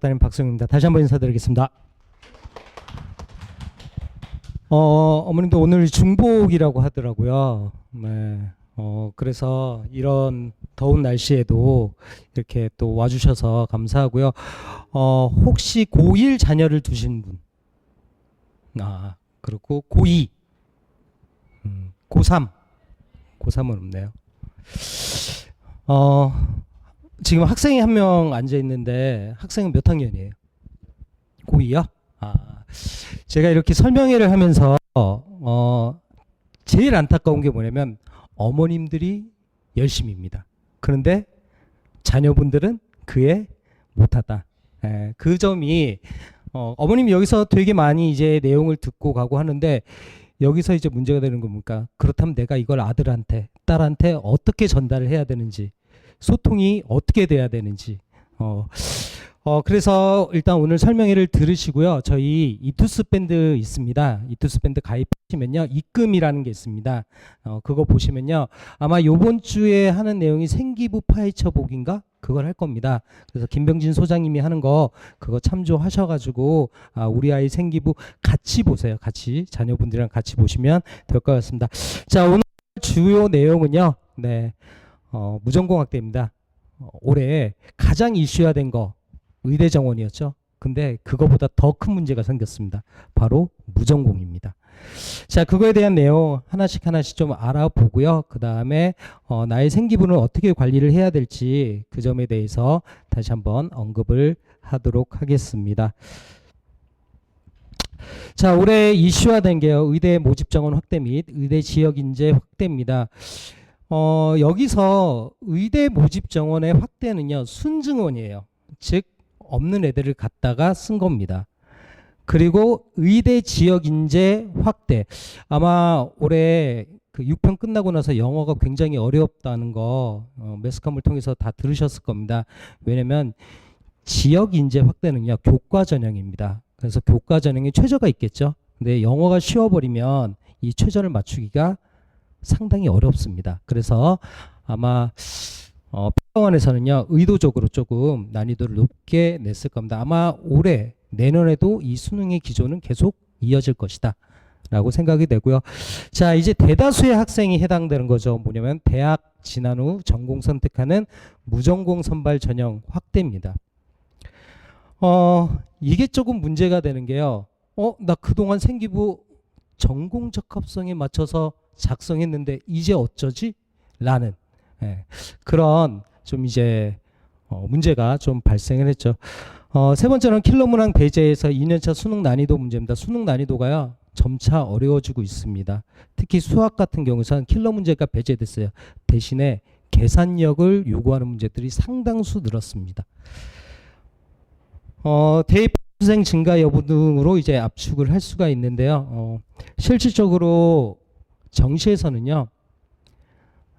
담임 박성입니다. 다시 한번 인사드리겠습니다. 어머님도 오늘 중복이라고 하더라고요. 네. 그래서 이런 더운 날씨에도 이렇게 또 와주셔서 감사하고요. 혹시 고1 자녀를 두신 분? 그리고 고2, 고3, 고3은 없네요. 지금 학생이 한 명 앉아 있는데 학생은 몇 학년이에요? 고2요? 제가 이렇게 설명회를 하면서 제일 안타까운 게 뭐냐면 어머님들이 열심입니다. 그런데 자녀분들은 그에 못하다. 그 점이 어머님이 여기서 되게 많이 이제 내용을 듣고 가고 하는데 여기서 이제 문제가 되는 겁니까? 그렇다면 내가 이걸 아들한테, 딸한테 어떻게 전달을 해야 되는지, 소통이 어떻게 돼야 되는지. 그래서 일단 오늘 설명회를 들으시고요. 저희 이투스 밴드 있습니다. 이투스 밴드 가입하시면요. 입금이라는 게 있습니다. 그거 보시면요. 아마 요번 주에 하는 내용이 생기부 파헤쳐 보기인가? 그걸 할 겁니다. 그래서 김병진 소장님이 하는 거 그거 참조하셔가지고 우리 아이 생기부 같이 보세요. 같이 자녀분들이랑 같이 보시면 될 것 같습니다. 자, 오늘 주요 내용은요. 네, 무전공학대입니다. 올해 가장 이슈화된 거 의대 정원이었죠. 근데 그거보다 더 큰 문제가 생겼습니다. 바로 무전공입니다. 자, 그거에 대한 내용 하나씩 좀 알아보고요. 그 다음에 나의 생기부는 어떻게 관리를 해야 될지 그 점에 대해서 다시 한번 언급을 하도록 하겠습니다. 자, 올해 이슈화된 게요. 의대 모집 정원 확대 및 의대 지역 인재 확대입니다. 여기서 의대 모집 정원의 확대는요. 순증원이에요. 즉 없는 애들을 갖다가 쓴 겁니다. 그리고 의대 지역 인재 확대. 아마 올해 그 6편 끝나고 나서 영어가 굉장히 어렵다는 거 매스컴을 통해서 다 들으셨을 겁니다. 왜냐면 지역 인재 확대는요. 교과 전형입니다. 그래서 교과 전형에 최저가 있겠죠. 근데 영어가 쉬워버리면 이 최저를 맞추기가 상당히 어렵습니다. 그래서 아마 평원에서는요 의도적으로 조금 난이도를 높게 냈을 겁니다. 아마 올해 내년에도 이 수능의 기조는 계속 이어질 것이다 라고 생각이 되고요. 자, 이제 대다수의 학생이 해당되는 거죠. 뭐냐면 대학 진학 후 전공 선택하는 무전공 선발 전형 확대입니다. 이게 조금 문제가 되는 게요. 나 그동안 생기부 전공 적합성에 맞춰서 작성했는데 이제 어쩌지? 라는 그런 좀 이제 문제가 좀 발생을 했죠. 세 번째는 킬러 문항 배제에서 2년차 수능 난이도 문제입니다. 수능 난이도가요 점차 어려워지고 있습니다. 특히 수학 같은 경우에는 킬러 문제가 배제됐어요. 대신에 계산력을 요구하는 문제들이 상당수 늘었습니다. 대입 수생 증가 여부 등으로 이제 압축을 할 수가 있는데요. 실질적으로 정시에서는요.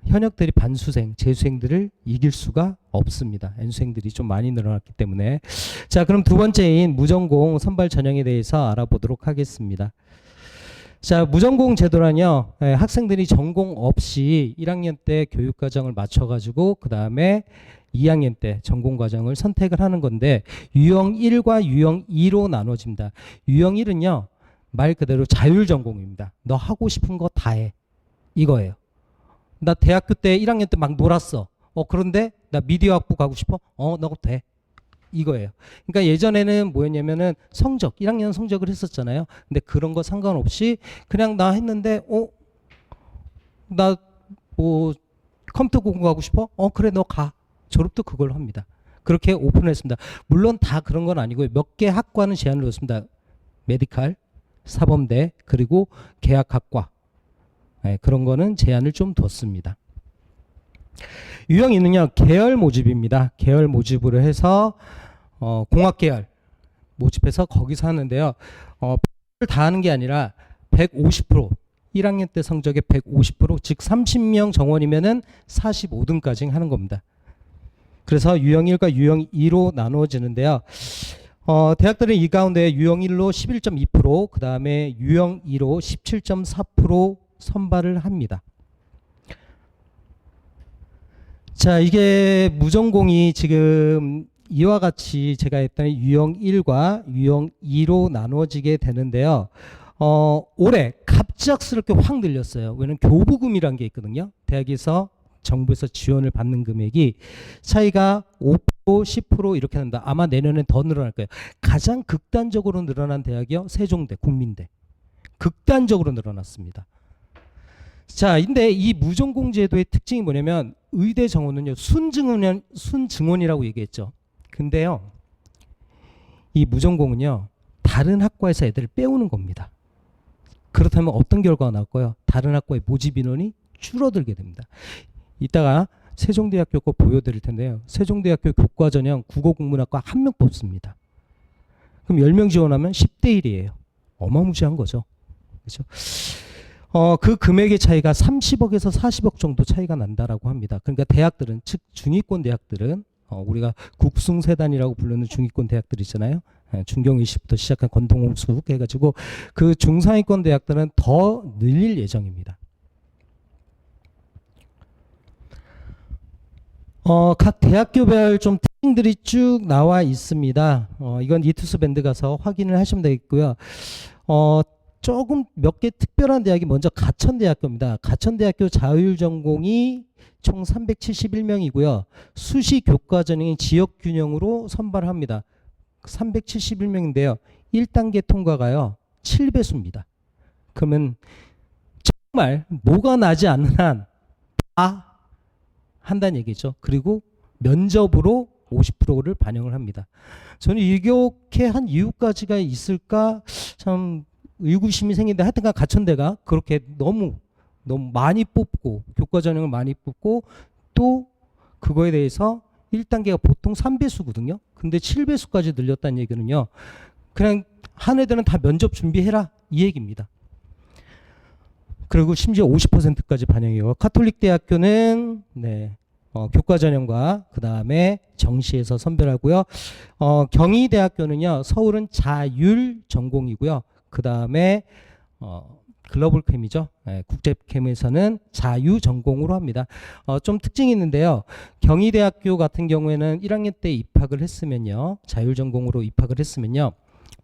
현역들이 반수생, 재수생들을 이길 수가 없습니다. N수생들이 좀 많이 늘어났기 때문에. 자, 그럼 두 번째인 무전공 선발 전형에 대해서 알아보도록 하겠습니다. 자, 무전공 제도란요. 학생들이 전공 없이 1학년 때 교육과정을 맞춰가지고 그 다음에 2학년 때 전공과정을 선택을 하는 건데 유형 1과 유형 2로 나눠집니다. 유형 1은요. 말 그대로 자율전공입니다. 너 하고 싶은 거 다 해. 이거예요. 나 대학교 때 1학년 때 막 놀았어. 그런데 나 미디어 학부 가고 싶어? 너 돼. 이거예요. 그러니까 예전에는 뭐였냐면은 성적, 1학년 성적을 했었잖아요. 근데 그런 거 상관없이 그냥 나 했는데, 나 뭐 컴퓨터 공부하고 싶어? 그래, 너 가. 졸업도 그걸로 합니다. 그렇게 오픈했습니다. 물론 다 그런 건 아니고요. 몇 개 학과는 제한을 뒀습니다. 메디칼, 사범대, 그리고 계약학과. 그런 거는 제한을 좀 뒀습니다. 유형 2는요. 계열 모집입니다. 계열 모집으로 해서 공학계열 모집해서 거기서 하는데요. 다 하는 게 아니라 150%, 1학년 때 성적의 150%, 즉 30명 정원이면은 45등까지 하는 겁니다. 그래서 유형 1과 유형 2로 나누어지는데요. 대학들은 이 가운데 유형 1로 11.2%, 그 다음에 유형 2로 17.4% 선발을 합니다. 자, 이게 무전공이 지금 이와 같이 제가 했던 유형 1과 유형 2로 나누어지게 되는데요. 올해 갑작스럽게 확 늘렸어요. 왜냐면 교부금이라는 게 있거든요. 대학에서 정부에서 지원을 받는 금액이 차이가 5%, 10% 이렇게 난다. 아마 내년엔 더 늘어날 거예요. 가장 극단적으로 늘어난 대학이요. 세종대, 국민대. 극단적으로 늘어났습니다. 자, 근데 이 무전공 제도의 특징이 뭐냐면 의대 정원은요. 순증원이라고 얘기했죠. 근데요. 이 무전공은요. 다른 학과에서 애들을 빼오는 겁니다. 그렇다면 어떤 결과가 나올까요? 다른 학과의 모집 인원이 줄어들게 됩니다. 이따가 세종대학교 거 보여드릴 텐데요. 세종대학교 교과전형 국어국문학과 1명 뽑습니다. 그럼 10명 지원하면 10대 1이에요. 어마무시한 거죠. 그렇죠? 그 금액의 차이가 30억에서 40억 정도 차이가 난다라고 합니다. 그러니까 대학들은, 즉 중위권 대학들은 우리가 국숭세단이라고 부르는 중위권 대학들 있잖아요. 중경의시부터 시작한 건동홍숙 해가지고 그 중상위권 대학들은 더 늘릴 예정입니다. 각 대학교별 좀 특징들이 쭉 나와 있습니다. 이건 이투스 밴드 가서 확인을 하시면 되겠고요. 조금 몇 개 특별한 대학이 먼저 가천대학교입니다. 가천대학교 자율전공이 총 371명이고요. 수시 교과 전형이 지역균형으로 선발합니다. 371명인데요. 1단계 통과가요. 7배수입니다. 그러면 정말 뭐가 나지 않는 한 다 한다는 얘기죠. 그리고 면접으로 50%를 반영을 합니다. 저는 이렇게 한 이유까지가 있을까 참 의구심이 생긴데 하여튼간 가천대가 그렇게 너무 많이 뽑고 교과 전형을 많이 뽑고 또 그거에 대해서 1단계가 보통 3배수거든요. 근데 7배수까지 늘렸다는 얘기는요. 그냥 한 애들은 다 면접 준비해라 이 얘기입니다. 그리고 심지어 50%까지 반영해요. 카톨릭 대학교는 교과 전형과 그 다음에 정시에서 선별하고요. 경희대학교는요. 서울은 자율 전공이고요. 그 다음에 글로벌 캠이죠. 국제 캠에서는 자유 전공으로 합니다. 좀 특징이 있는데요. 경희대학교 같은 경우에는 1학년 때 입학을 했으면요. 자율 전공으로 입학을 했으면요.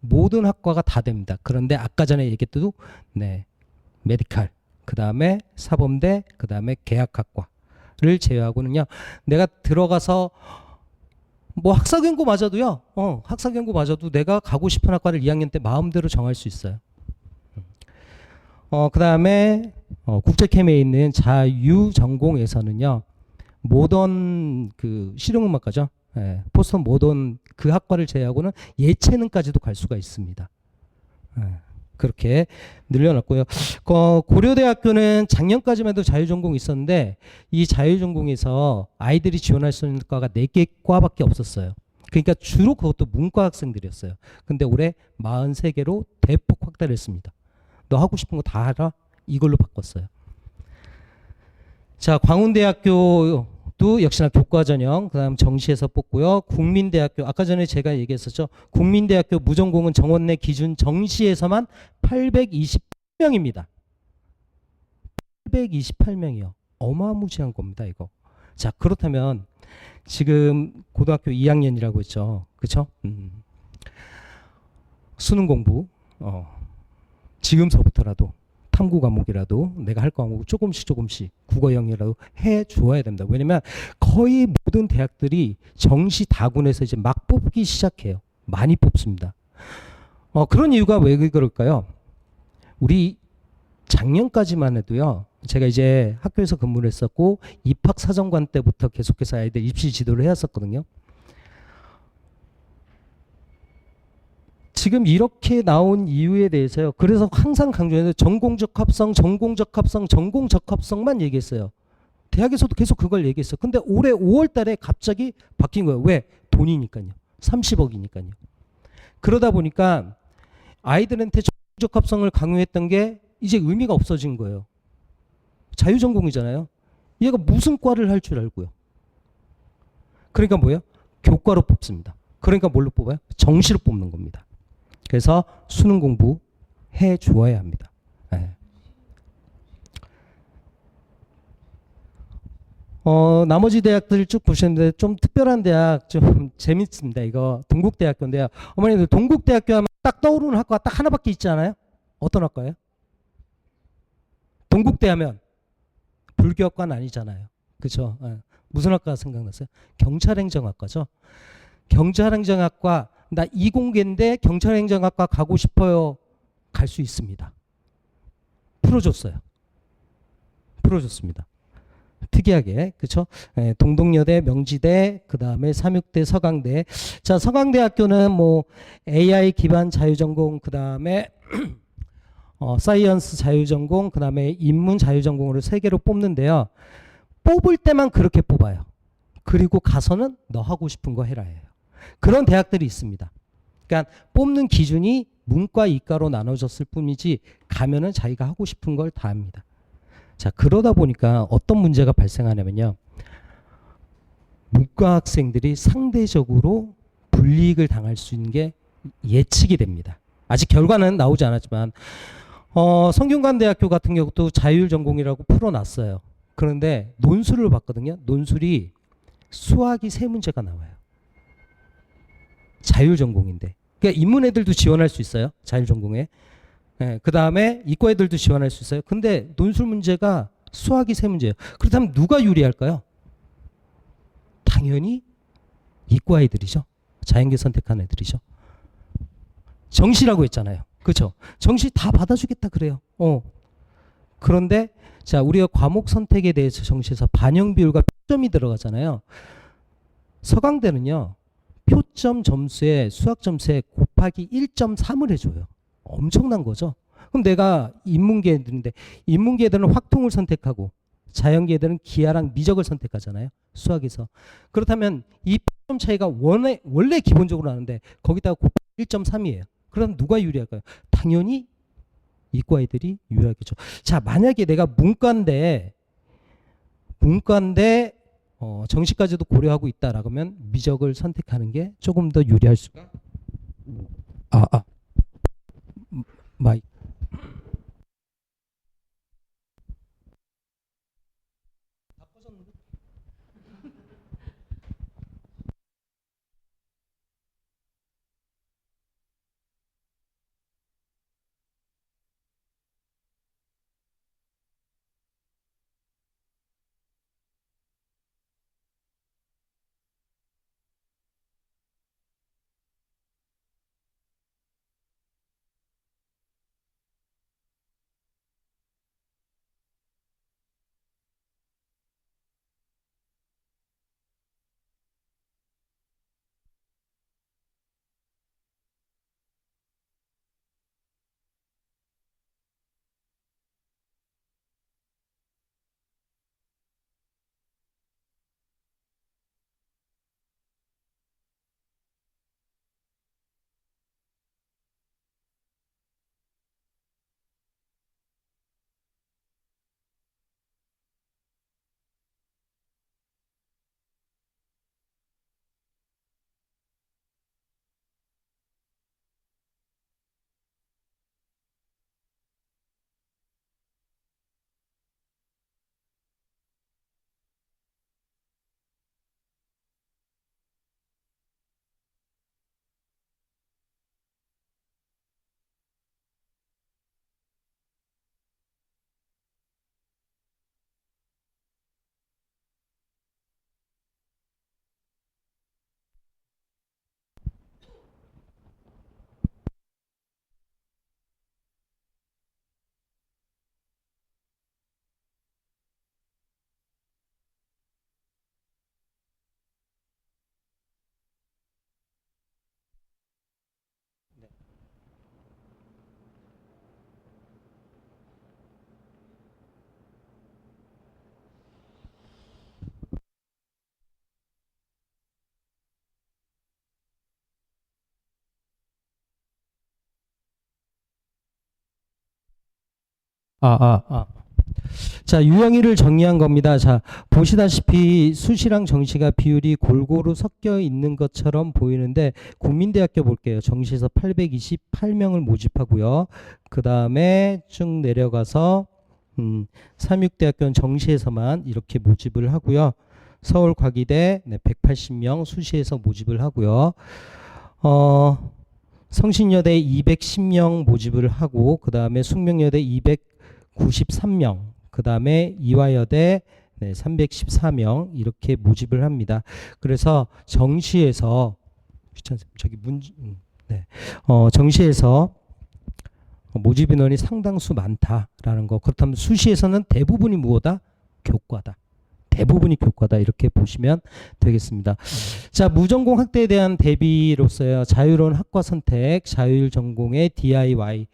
모든 학과가 다 됩니다. 그런데 아까 전에 얘기했던 메디칼, 그 다음에 사범대, 그 다음에 계약학과를 제외하고는요. 내가 들어가서 뭐 학사경고 맞아도요. 학사경고 맞아도 내가 가고 싶은 학과를 2학년 때 마음대로 정할 수 있어요. 그 다음에 국제캠에 있는 자유전공에서는요. 모던 그 실용음악과죠. 포스턴 모던 그 학과를 제외하고는 예체능까지도 갈 수가 있습니다. 그렇게 늘려놨고요. 고려대학교는 작년까지만 해도 자유전공이 있었는데 이 자유전공에서 아이들이 지원할 수 있는 과가 4개 과밖에 없었어요. 그러니까 주로 그것도 문과 학생들이었어요. 근데 올해 43개로 대폭 확대를 했습니다. 너 하고 싶은 거 다 하라 이걸로 바꿨어요. 자, 광운대학교도 역시나 교과 전형, 그 다음 정시에서 뽑고요. 국민대학교, 아까 전에 제가 얘기했었죠. 국민대학교 무전공은 정원 내 기준 정시에서만 828명입니다. 828명이요. 어마무시한 겁니다, 이거. 자, 그렇다면 지금 고등학교 2학년이라고 했죠. 그렇죠? 수능 공부 지금서부터라도 탐구 과목이라도 내가 할 과목 조금씩 국어 영역이라도 해 주어야 됩니다. 왜냐면 거의 모든 대학들이 정시 다군에서 이제 막 뽑기 시작해요. 많이 뽑습니다. 그런 이유가 왜 그럴까요? 우리 작년까지만 해도요. 제가 이제 학교에서 근무를 했었고 입학사정관 때부터 계속해서 아이들 입시 지도를 해왔었거든요. 지금 이렇게 나온 이유에 대해서요. 그래서 항상 강조해서 전공적 합성만 얘기했어요. 대학에서도 계속 그걸 얘기했어요. 근데 올해 5월 달에 갑자기 바뀐 거예요. 왜? 돈이니까요. 30억이니까요. 그러다 보니까 아이들한테 전공적 합성을 강요했던 게 이제 의미가 없어진 거예요. 자유전공이잖아요. 얘가 무슨 과를 할 줄 알고요. 그러니까 뭐예요? 교과로 뽑습니다. 그러니까 뭘로 뽑아요? 정시로 뽑는 겁니다. 그래서 수능 공부 해 주어야 합니다. 나머지 대학들 쭉 보시는데 좀 특별한 대학 좀 재밌습니다. 이거 동국대학교인데요. 어머니들 동국대학교 하면 딱 떠오르는 학과가 딱 하나밖에 있지 않아요? 어떤 학과예요? 동국대 하면 불교학과는 아니잖아요. 그죠? 무슨 학과 생각났어요? 경찰행정학과죠. 경찰행정학과 나 이공계인데 경찰행정학과 가고 싶어요. 갈 수 있습니다. 풀어줬어요. 풀어줬습니다. 특이하게 그렇죠? 동덕여대, 명지대, 그 다음에 삼육대, 서강대. 자, 서강대학교는 뭐 AI 기반 자유전공, 그 다음에 사이언스 자유전공, 그 다음에 인문 자유전공으로 세 개로 뽑는데요. 뽑을 때만 그렇게 뽑아요. 그리고 가서는 너 하고 싶은 거 해라예요. 그런 대학들이 있습니다. 그러니까 뽑는 기준이 문과, 이과로 나눠졌을 뿐이지 가면은 자기가 하고 싶은 걸 다 합니다. 자, 그러다 보니까 어떤 문제가 발생하냐면요. 문과 학생들이 상대적으로 불이익을 당할 수 있는 게 예측이 됩니다. 아직 결과는 나오지 않았지만 성균관대학교 같은 경우도 자율전공이라고 풀어놨어요. 그런데 논술을 봤거든요. 논술이 수학이 세 문제가 나와요. 자율전공인데. 그러니까 인문 애들도 지원할 수 있어요. 자율전공에. 그 다음에 이과 애들도 지원할 수 있어요. 근데 논술 문제가 수학이 세 문제예요. 그렇다면 누가 유리할까요? 당연히 이과 애들이죠. 자연계 선택한 애들이죠. 정시라고 했잖아요. 그렇죠? 정시 다 받아주겠다 그래요. 그런데 자, 우리가 과목 선택에 대해서 정시에서 반영 비율과 표점이 들어가잖아요. 서강대는요. 표점 점수에 수학 점수에 곱하기 1.3을 해줘요. 엄청난 거죠. 그럼 내가 인문계 애들인데 인문계 애들은 확통을 선택하고 자연계 애들은 기하랑 미적을 선택하잖아요. 수학에서. 그렇다면 이 표점 차이가 원래 기본적으로 나는데 거기다가 곱하기 1.3이에요. 그럼 누가 유리할까요? 당연히 이과 애들이 유리하겠죠. 자, 만약에 내가 문과인데 정시까지도 고려하고 있다라고 하면 미적을 선택하는 게 조금 더 유리할 수가. 마이. 자, 유형일을 정리한 겁니다. 자, 보시다시피 수시랑 정시가 비율이 골고루 섞여 있는 것처럼 보이는데 국민대학교 볼게요. 정시에서 828명을 모집하고요. 그 다음에 쭉 내려가서 삼육대학교는 정시에서만 이렇게 모집을 하고요. 서울과기대 180명 수시에서 모집을 하고요. 성신여대 210명 모집을 하고 그 다음에 숙명여대 293명 그 다음에 이화여대 314명 이렇게 모집을 합니다. 그래서 정시에서 정시에서 모집 인원이 상당수 많다라는 거. 그렇다면 수시에서는 대부분이 무엇다? 교과다. 대부분이 교과다 이렇게 보시면 되겠습니다. 자, 무전공 학대에 대한 대비로서요. 자유로운 학과 선택, 자율 전공의 DIY,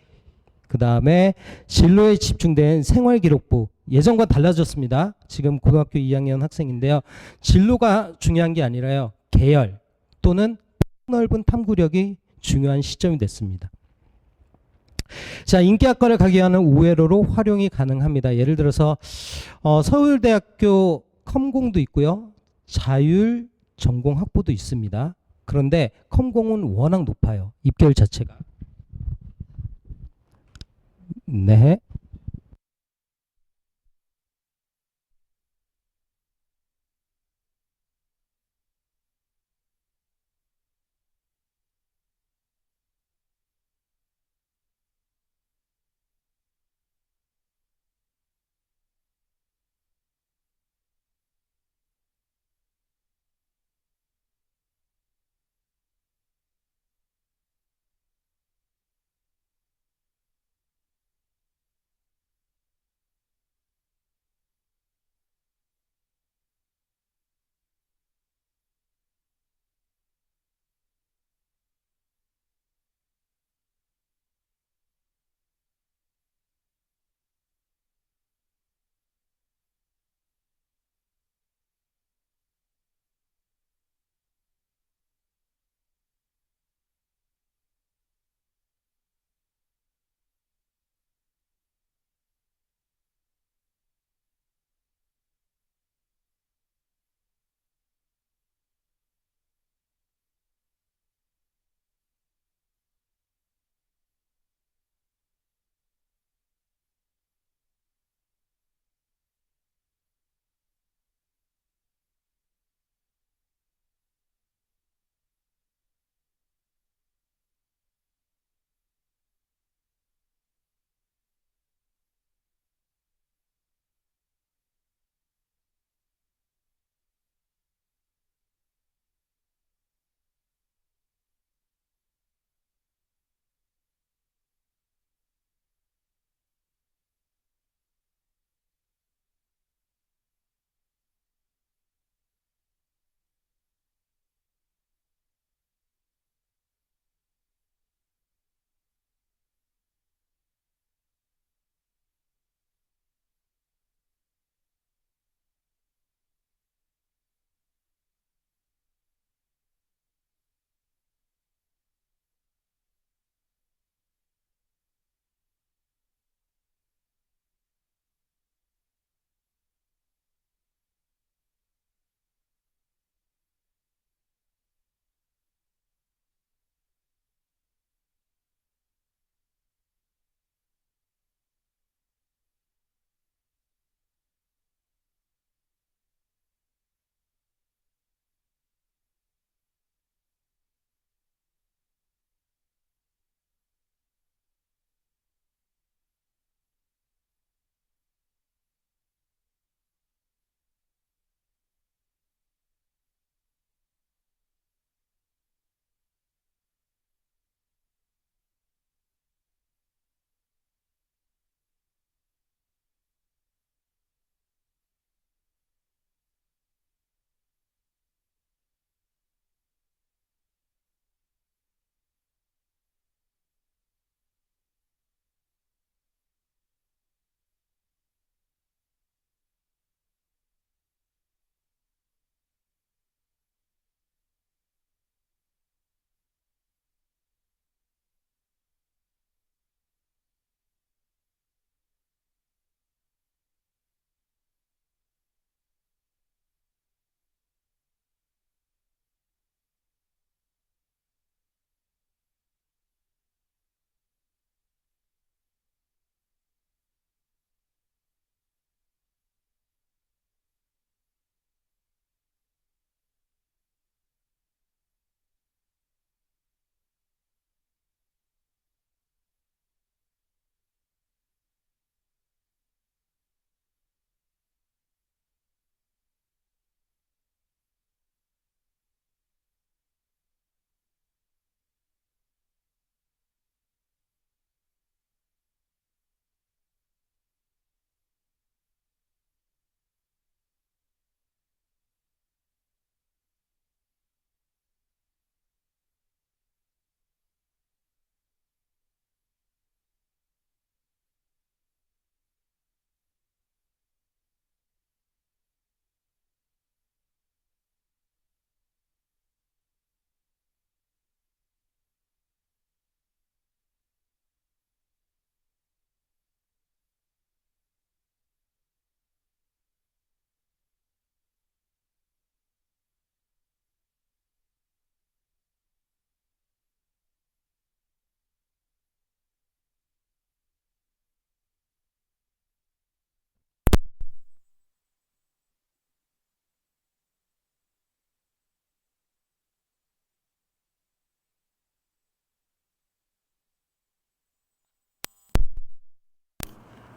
그 다음에 진로에 집중된 생활기록부. 예전과 달라졌습니다. 지금 고등학교 2학년 학생인데요. 진로가 중요한 게 아니라요. 계열 또는 넓은 탐구력이 중요한 시점이 됐습니다. 자, 인기학과를 가기 위한 우회로로 활용이 가능합니다. 예를 들어서 서울대학교 컴공도 있고요. 자율 전공 학부도 있습니다. 그런데 컴공은 워낙 높아요. 입결 자체가. 네.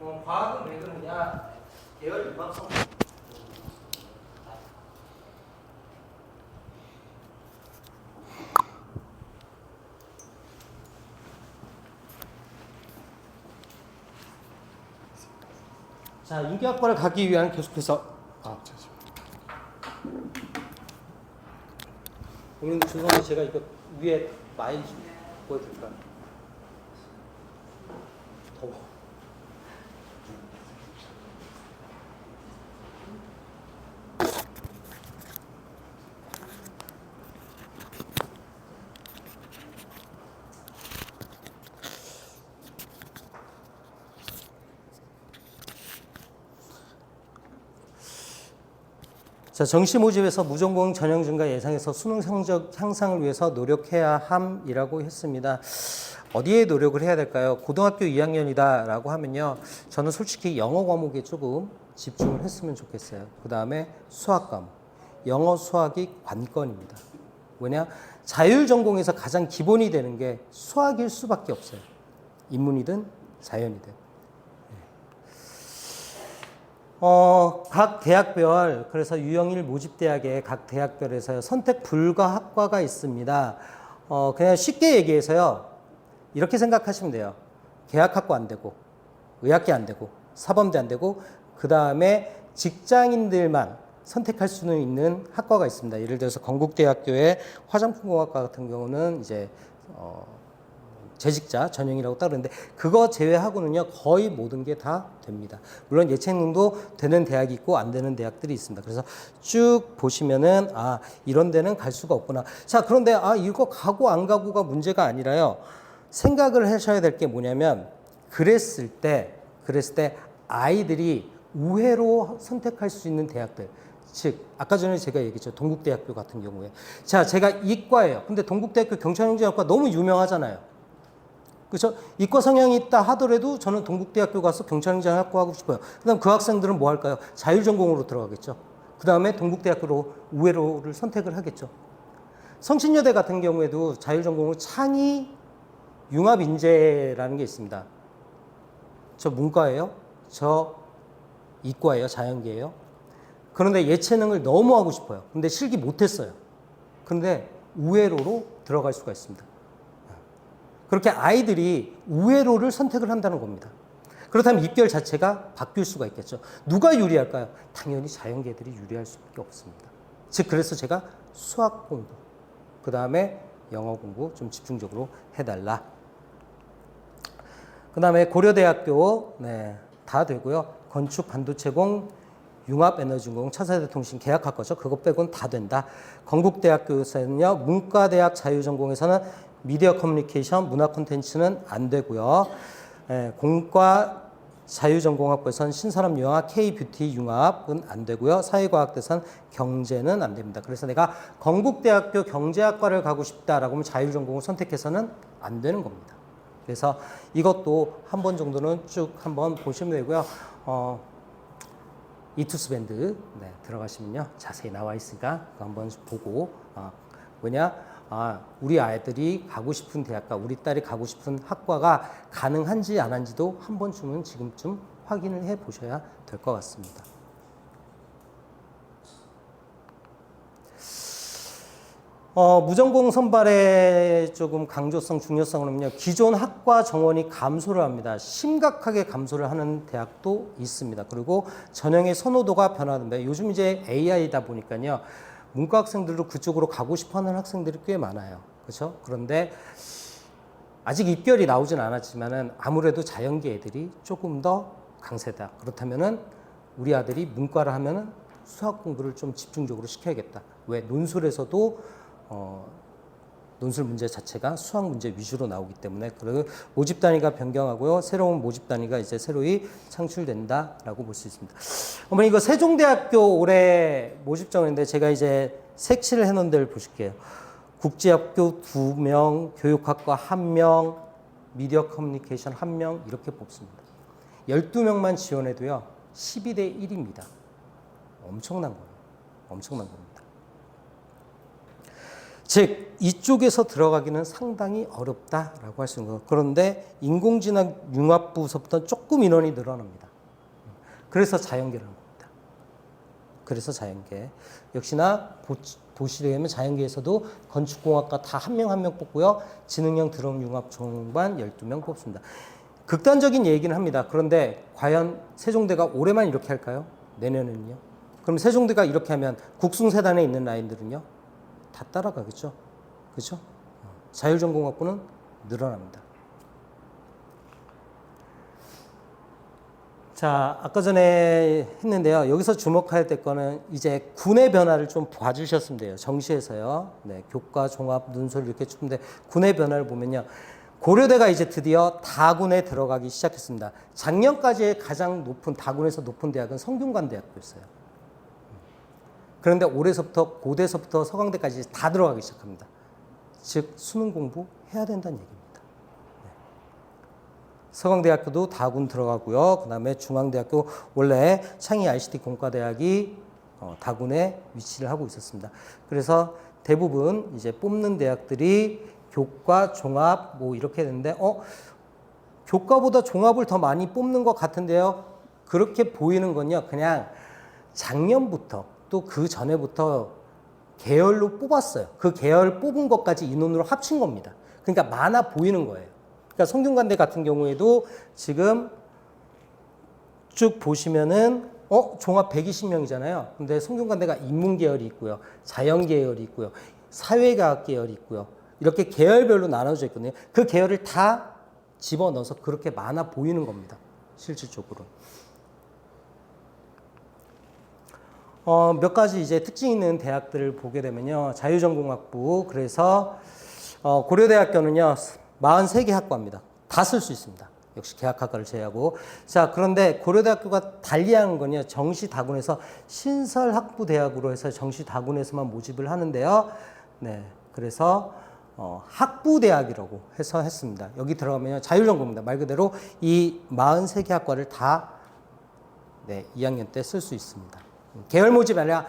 과학은 왜 그러냐? 계열 융합성. 자, 인기학과를 가기 위한 계속해서 오늘 죄송한데 제가 이거 위에 많이 보여드릴까요? 더워. 자, 정시 모집에서 무전공 전형 증가 예상에서 수능 성적 향상을 위해서 노력해야 함이라고 했습니다. 어디에 노력을 해야 될까요? 고등학교 2학년이다 라고 하면요, 저는 솔직히 영어 과목에 조금 집중을 했으면 좋겠어요. 그 다음에 수학 과목. 영어 수학이 관건입니다. 왜냐? 자율전공에서 가장 기본이 되는 게 수학일 수밖에 없어요. 인문이든 자연이든. 각 대학별, 그래서 유형일 모집대학의 각 대학별에서 선택 불가 학과가 있습니다. 그냥 쉽게 얘기해서요, 이렇게 생각하시면 돼요. 계약학과 안 되고, 의학계 안 되고, 사범대 안 되고, 그 다음에 직장인들만 선택할 수 있는 학과가 있습니다. 예를 들어서 건국대학교의 화장품공학과 같은 경우는 이제 재직자 전형이라고 따르는데, 그거 제외하고는요 거의 모든 게 다 됩니다. 물론 예체능도 되는 대학이 있고 안 되는 대학들이 있습니다. 그래서 쭉 보시면은 이런 데는 갈 수가 없구나. 자, 그런데 이거 가고 안 가고가 문제가 아니라요, 생각을 하셔야 될 게 뭐냐면, 그랬을 때 아이들이 우회로 선택할 수 있는 대학들, 즉 아까 전에 제가 얘기했죠, 동국대학교 같은 경우에. 자, 제가 이과예요. 근데 동국대학교 경찰행정학과 너무 유명하잖아요. 그렇죠? 이과 성향이 있다 하더라도 저는 동국대학교 가서 경찰행정학과 하고 싶어요. 그다음 그 학생들은 뭐 할까요? 자율전공으로 들어가겠죠. 그 다음에 동국대학교로 우회로를 선택을 하겠죠. 성신여대 같은 경우에도 자율전공으로 창의 융합인재라는 게 있습니다. 저 문과예요. 저 이과예요. 자연계예요. 그런데 예체능을 너무 하고 싶어요. 근데 실기 못했어요. 근데 우회로로 들어갈 수가 있습니다. 그렇게 아이들이 우회로를 선택을 한다는 겁니다. 그렇다면 입결 자체가 바뀔 수가 있겠죠. 누가 유리할까요? 당연히 자연계들이 유리할 수밖에 없습니다. 즉, 그래서 제가 수학 공부, 그 다음에 영어 공부 좀 집중적으로 해달라. 그 다음에 고려대학교, 다 되고요. 건축, 반도체공, 융합에너지공, 차세대 통신, 계약학과죠. 그거 빼고는 다 된다. 건국대학교에서는요, 문과대학 자율전공에서는 미디어 커뮤니케이션, 문화 콘텐츠는 안 되고요. 공과 자율전공학부에서는 신산업융합, K뷰티 융합은 안 되고요. 사회과학대선 경제는 안 됩니다. 그래서 내가 건국대학교 경제학과를 가고 싶다라고 하면 자율전공을 선택해서는 안 되는 겁니다. 그래서 이것도 한 번 정도는 쭉 한번 보시면 되고요. 이투스 밴드 들어가시면요, 자세히 나와 있으니까 한번 보고, 뭐냐, 우리 아이들이 가고 싶은 대학과 우리 딸이 가고 싶은 학과가 가능한지 안 한지도 한 번쯤은 지금쯤 확인을 해 보셔야 될 것 같습니다. 무전공 선발의 조금 강조성, 중요성은요, 기존 학과 정원이 감소를 합니다. 심각하게 감소를 하는 대학도 있습니다. 그리고 전형의 선호도가 변화합니다. 요즘 이제 AI다 보니까요, 문과 학생들도 그쪽으로 가고 싶어하는 학생들이 꽤 많아요. 그렇죠? 그런데 아직 입결이 나오진 않았지만은 아무래도 자연계 애들이 조금 더 강세다. 그렇다면은 우리 아들이 문과를 하면은 수학 공부를 좀 집중적으로 시켜야겠다. 왜? 논술에서도 논술 문제 자체가 수학 문제 위주로 나오기 때문에, 그리고 모집 단위가 변경하고요, 새로운 모집 단위가 이제 새로이 창출된다라고 볼 수 있습니다. 어머니, 이거 세종대학교 올해 모집 정했는데 제가 이제 색칠을 해놓은 데를 보실게요. 국제학교 2명, 교육학과 1명, 미디어 커뮤니케이션 1명 이렇게 뽑습니다. 12명만 지원해도요 12대 1입니다. 엄청난 거예요. 엄청난 겁니다. 즉 이쪽에서 들어가기는 상당히 어렵다라고 할 수 있는 거예요. 그런데 인공지능 융합부서부터 조금 인원이 늘어납니다. 그래서 자연계라는 겁니다. 그래서 자연계. 역시나 보시려면 자연계에서도 건축공학과 다 한 명 한 명 뽑고요. 지능형 드럼 융합 전공반 12명 뽑습니다. 극단적인 얘기는 합니다. 그런데 과연 세종대가 올해만 이렇게 할까요? 내년에는요? 그럼 세종대가 이렇게 하면 국숭세단에 있는 라인들은요? 다 따라가겠죠? 그렇죠? 자율전공학부는 늘어납니다. 자, 아까 전에 했는데요. 여기서 주목해야 될 거는 이제 군의 변화를 좀 봐주셨으면 돼요. 정시에서요. 네, 교과, 종합, 논술 이렇게 추는데 군의 변화를 보면요. 고려대가 이제 드디어 다군에 들어가기 시작했습니다. 작년까지 가장 높은 다군에서 높은 대학은 성균관대학교였어요. 그런데 올해서부터 고대서부터 서강대까지 다 들어가기 시작합니다. 즉 수능 공부 해야 된다는 얘기입니다. 네. 서강대학교도 다군 들어가고요. 그 다음에 중앙대학교 원래 창의 ICT 공과대학이 다군에 위치를 하고 있었습니다. 그래서 대부분 이제 뽑는 대학들이 교과, 종합 뭐 이렇게 되는데 교과보다 종합을 더 많이 뽑는 것 같은데요. 그렇게 보이는 건요. 그냥 작년부터 또 그 전에부터 계열로 뽑았어요. 그 계열 뽑은 것까지 인원으로 합친 겁니다. 그러니까 많아 보이는 거예요. 그러니까 성균관대 같은 경우에도 지금 쭉 보시면은 종합 120명이잖아요. 근데 성균관대가 인문 계열이 있고요. 자연 계열이 있고요. 사회과학 계열이 있고요. 이렇게 계열별로 나눠져 있거든요. 그 계열을 다 집어넣어서 그렇게 많아 보이는 겁니다. 실질적으로. 몇 가지 이제 특징 있는 대학들을 보게 되면요. 자유전공학부. 그래서 고려대학교는요. 43개 학과입니다. 다 쓸 수 있습니다. 역시 계약학과를 제외하고. 자, 그런데 고려대학교가 달리한 건요. 정시다군에서 신설학부대학으로 해서 정시다군에서만 모집을 하는데요. 네. 그래서 학부대학이라고 해서 했습니다. 여기 들어가면 자율전공입니다. 말 그대로 이 43개 학과를 다 2학년 때 쓸 수 있습니다. 계열 모집이 아니라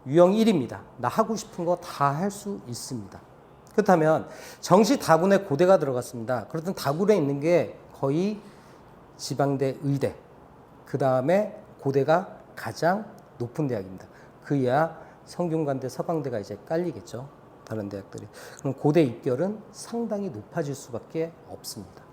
유형 1입니다. 나 하고 싶은 거 다 할 수 있습니다. 그렇다면 정시 다군에 고대가 들어갔습니다. 그렇다면 다군에 있는 게 거의 지방대, 의대, 그 다음에 고대가 가장 높은 대학입니다. 그이야 성균관대, 서강대가 이제 깔리겠죠. 다른 대학들이. 그럼 고대 입결은 상당히 높아질 수밖에 없습니다.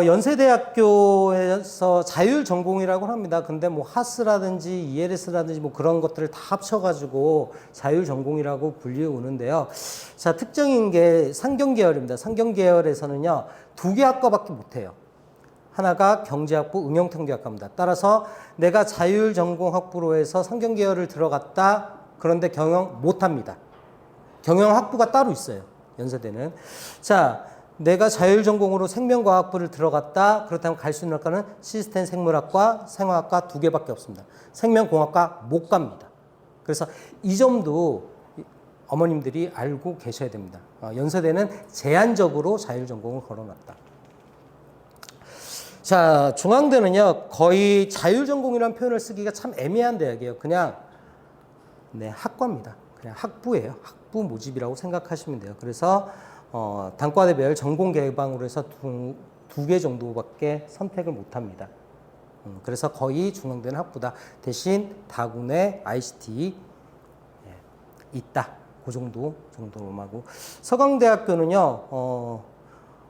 연세대학교에서 자율전공이라고 합니다. 근데 뭐 하스라든지 ELS라든지 뭐 그런 것들을 다 합쳐가지고 자율전공이라고 불리우는데요. 자, 특징인 게 상경계열입니다. 상경계열에서는요, 2개 학과밖에 못해요. 하나가 경제학부, 응용통계학과입니다. 따라서 내가 자율전공학부로 해서 상경계열을 들어갔다. 그런데 경영 못합니다. 경영학부가 따로 있어요. 연세대는. 자, 내가 자율전공으로 생명과학부를 들어갔다. 그렇다면 갈 수 있는 학과는 시스템 생물학과, 생화학과 2개밖에 없습니다. 생명공학과 못 갑니다. 그래서 이 점도 어머님들이 알고 계셔야 됩니다. 연세대는 제한적으로 자율전공을 걸어놨다. 자, 중앙대는요, 거의 자율전공이라는 표현을 쓰기가 참 애매한 대학이에요. 그냥, 학과입니다. 그냥 학부예요. 학부 모집이라고 생각하시면 돼요. 그래서, 단과대별 전공 개방으로 해서 2개 정도밖에 선택을 못 합니다. 그래서 거의 중앙대는 학부다. 대신 다군에 ICT 있다. 그 정도로만 하고. 서강대학교는요,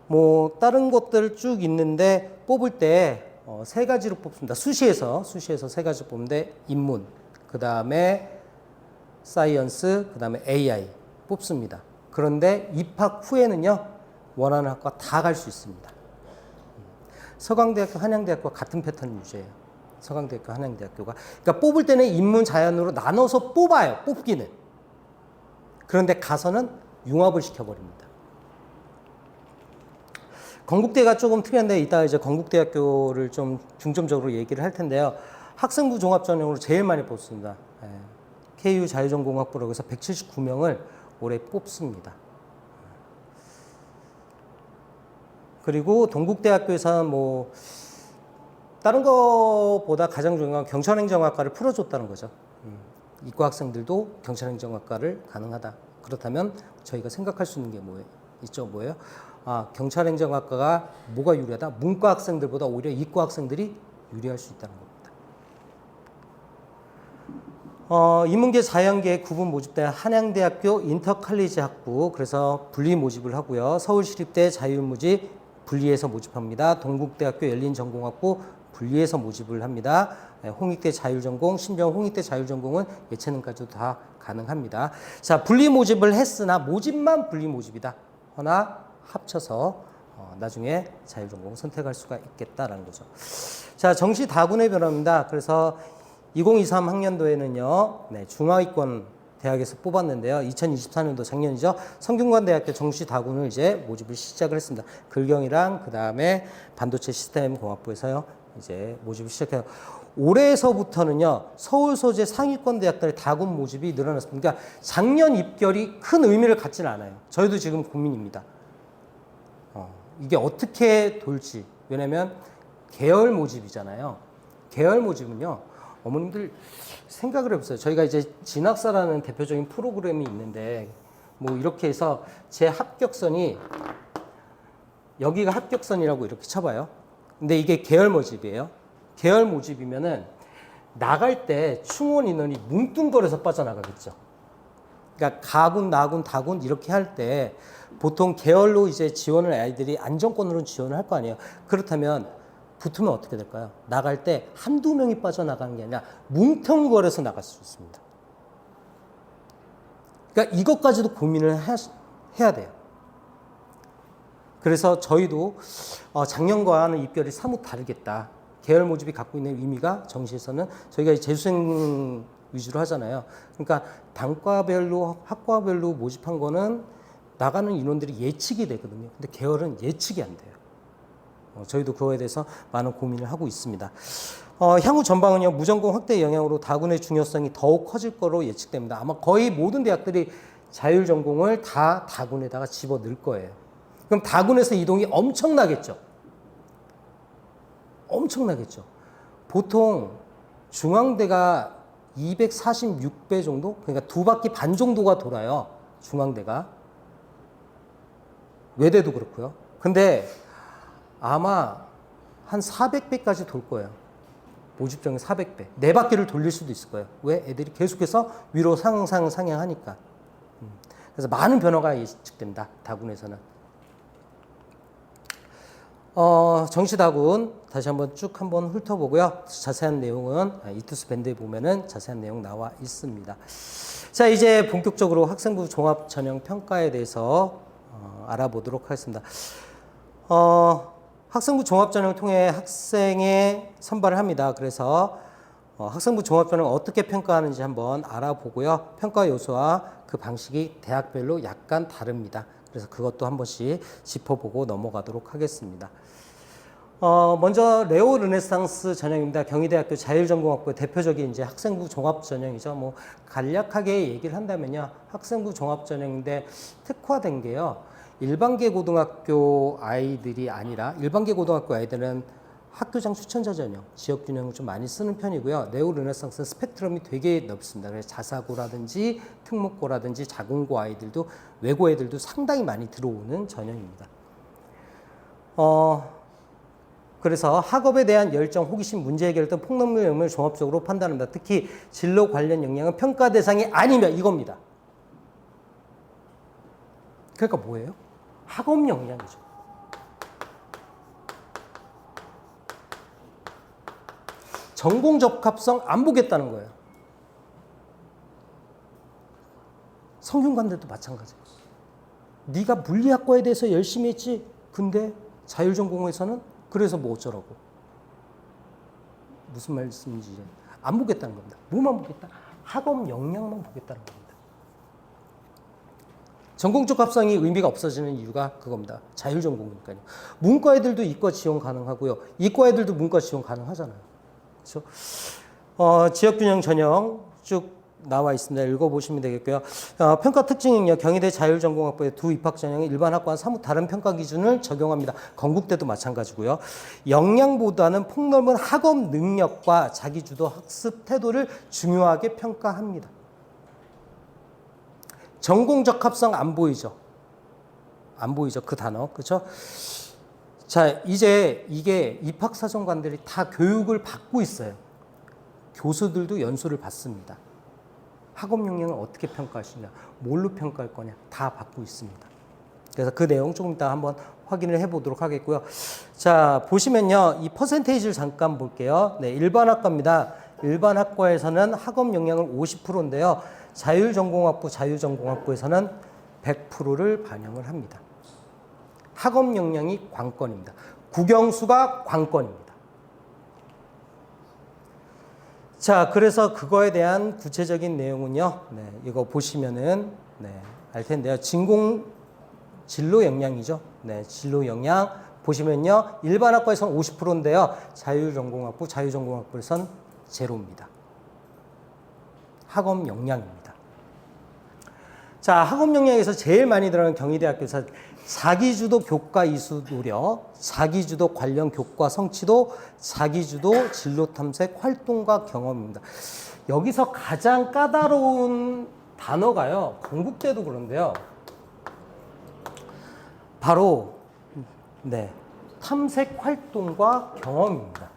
뭐 다른 것들 쭉 있는데 뽑을 때 세 가지로 뽑습니다. 수시에서 세 가지 뽑는데 인문, 그 다음에 사이언스, 그 다음에 AI 뽑습니다. 그런데 입학 후에는요, 원하는 학과 다 갈 수 있습니다. 서강대학교, 한양대학교와 같은 패턴 유지해요. 서강대학교, 한양대학교가. 그러니까 뽑을 때는 인문, 자연으로 나눠서 뽑아요. 뽑기는. 그런데 가서는 융합을 시켜버립니다. 건국대가 조금 특이한데 이따 이제 건국대학교를 좀 중점적으로 얘기를 할 텐데요. 학생부 종합전형으로 제일 많이 뽑습니다. KU 자유전공학부라고 해서 179명을 올해 뽑습니다. 그리고 동국대학교에서는 뭐 다른 것보다 가장 중요한 경천행정학과를 풀어줬다는 거죠. 이과 학생들도 경찰행정학과를 가능하다. 그렇다면 저희가 생각할 수 있는 게 있죠? 뭐예요? 경찰행정학과가 뭐가 유리하다? 문과 학생들보다 오히려 이과 학생들이 유리할 수 있다는 겁니다. 인문계 자연계 구분 모집대 한양대학교 인터칼리지 학부, 그래서 분리 모집을 하고요. 서울시립대 자율모집 분리해서 모집합니다. 동국대학교 열린전공학부 분리해서 모집을 합니다. 홍익대 자율전공, 심지어 홍익대 자율전공은 예체능까지도 다 가능합니다. 자, 분리 모집을 했으나 모집만 분리 모집이다. 허나 합쳐서 나중에 자율전공 선택할 수가 있겠다라는 거죠. 자, 정시 다군의 변화입니다. 그래서 2023 학년도에는요, 중하위권 대학에서 뽑았는데요. 2024년도 작년이죠. 성균관대학교 정시 다군을 이제 모집을 시작을 했습니다. 글경이랑 그 다음에 반도체 시스템 공학부에서요, 이제 모집을 시작해요. 올해에서부터는요, 서울 소재 상위권 대학들의 다군 모집이 늘어났습니다. 그러니까 작년 입결이 큰 의미를 갖지는 않아요. 저희도 지금 고민입니다. 이게 어떻게 돌지. 왜냐면 계열 모집이잖아요. 계열 모집은요, 어머님들 생각을 해보세요. 저희가 이제 진학사라는 대표적인 프로그램이 있는데, 뭐 이렇게 해서 제 합격선이, 여기가 합격선이라고 이렇게 쳐봐요. 근데 이게 계열 모집이에요. 계열 모집이면은 나갈 때 충원 인원이 뭉뚱거려서 빠져나가겠죠. 그러니까 가군, 나군, 다군 이렇게 할 때 보통 계열로 이제 지원을 아이들이 안정권으로 지원을 할 거 아니에요. 그렇다면 붙으면 어떻게 될까요? 나갈 때 한두 명이 빠져나가는 게 아니라 뭉텅거려서 나갈 수 있습니다. 그러니까 이것까지도 고민을 해야 돼요. 그래서 저희도 작년과는 입결이 사뭇 다르겠다. 계열 모집이 갖고 있는 의미가 정시에서는 저희가 재수생 위주로 하잖아요. 그러니까 단과별로, 학과별로 모집한 거는 나가는 인원들이 예측이 되거든요. 근데 계열은 예측이 안 돼요. 저희도 그거에 대해서 많은 고민을 하고 있습니다. 향후 전방은요, 무전공 확대 영향으로 다군의 중요성이 더욱 커질 거로 예측됩니다. 아마 거의 모든 대학들이 자율전공을 다 다군에다가 집어넣을 거예요. 그럼 다군에서 이동이 엄청나겠죠. 엄청나겠죠. 보통 중앙대가 246배 정도? 그러니까 2바퀴 반 정도가 돌아요. 중앙대가. 외대도 그렇고요. 근데 아마 한 400배까지 돌 거예요. 모집정이 400배. 4바퀴를 돌릴 수도 있을 거예요. 왜? 애들이 계속해서 위로 상향하니까. 그래서 많은 변화가 예측됩니다. 다군에서는. 정시다군 다시 한번 쭉 한번 훑어보고요. 자세한 내용은 이투스 밴드에 보면은 자세한 내용 나와 있습니다. 자, 이제 본격적으로 학생부 종합 전형 평가에 대해서 알아보도록 하겠습니다. 학생부 종합 전형을 통해 학생의 선발을 합니다. 그래서 학생부 종합 전형을 어떻게 평가하는지 한번 알아보고요. 평가 요소와 그 방식이 대학별로 약간 다릅니다. 그래서 그것도 한 번씩 짚어보고 넘어가도록 하겠습니다. 먼저 레오 르네상스 전형입니다. 경희대학교 자율전공학부의 대표적인 이제 학생부 종합 전형이죠. 뭐 간략하게 얘기를 한다면요, 학생부 종합 전형인데 특화된 게요, 일반계 고등학교 아이들이 아니라, 일반계 고등학교 아이들은 학교장 추천자 전형, 지역 균형을 좀 많이 쓰는 편이고요. 네오 르네상스는 스펙트럼이 되게 넓습니다. 그래서 자사고라든지 특목고라든지 자공고 아이들도, 외고 애들도 상당히 많이 들어오는 전형입니다. 그래서 학업에 대한 열정, 호기심, 문제 해결 등 폭넓은 영역을 종합적으로 판단합니다. 특히 진로 관련 역량은 평가 대상이 아니면 이겁니다. 그러니까 뭐예요? 학업 역량이죠. 전공 적합성 안 보겠다는 거예요. 성균관대도 마찬가지예요. 네가 물리학과에 대해서 열심히 했지, 근데 자율전공에서는 그래서 뭐 어쩌라고. 무슨 말씀인지 안 보겠다는 겁니다. 뭐만 보겠다? 학업 역량만 보겠다는 겁니다. 전공적 합성이 의미가 없어지는 이유가 그겁니다. 자율전공이니까요. 문과 애들도 이과 지원 가능하고요. 이과 애들도 문과 지원 가능하잖아요. 그렇죠? 지역균형 전형 쭉 나와 있습니다. 읽어보시면 되겠고요. 평가 특징 능력, 경희대 자율전공학부의 두 입학 전형이 일반 학과와 사뭇 다른 평가 기준을 적용합니다. 건국대도 마찬가지고요. 역량보다는 폭넓은 학업 능력과 자기주도 학습 태도를 중요하게 평가합니다. 전공 적합성 안 보이죠? 안 보이죠? 그 단어. 그렇죠? 자, 이제 이게 입학사정관들이 다 교육을 받고 있어요. 교수들도 연수를 받습니다. 학업 역량을 어떻게 평가하시냐, 뭘로 평가할 거냐 다 받고 있습니다. 그래서 그 내용 조금 이따 한번 확인을 해보도록 하겠고요. 자, 보시면요, 이 퍼센테이지를 잠깐 볼게요. 네, 일반 학과입니다. 일반 학과에서는 학업 역량을 50%인데요. 자율전공학부에서는 100%를 반영을 합니다. 학업 역량이 관건입니다. 국영수가 관건입니다. 자, 그래서 그거에 대한 구체적인 내용은요, 네, 이거 보시면은, 네, 알 텐데요. 진로 역량이죠. 네, 진로 역량. 보시면요, 일반 학과에서는 50%인데요. 자율전공학부에서는 제로입니다. 학업 역량입니다. 자, 학업 역량에서 제일 많이 들어가는 경희대학교에서 자기주도 교과 이수 노력, 자기주도 관련 교과 성취도, 자기주도 진로 탐색 활동과 경험입니다. 여기서 가장 까다로운 단어가요, 건국대도 그런데요. 바로 네, 탐색 활동과 경험입니다.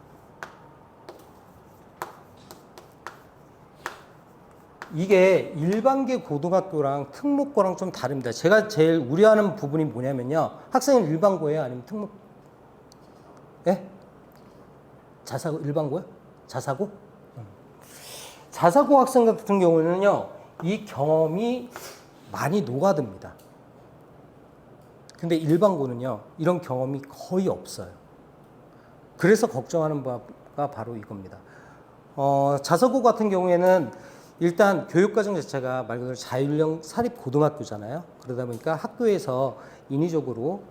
이게 일반계 고등학교랑 특목고랑 좀 다릅니다. 제가 제일 우려하는 부분이 뭐냐면요. 학생은 일반고예요? 아니면 특목? 예? 자사고, 일반고요? 자사고? 자사고 학생 같은 경우는요, 이 경험이 많이 녹아듭니다. 근데 일반고는요, 이런 경험이 거의 없어요. 그래서 걱정하는 바가 바로 이겁니다. 자사고 같은 경우에는 일단 교육과정 자체가 말 그대로 자율형 사립고등학교잖아요. 그러다 보니까 학교에서 임의적으로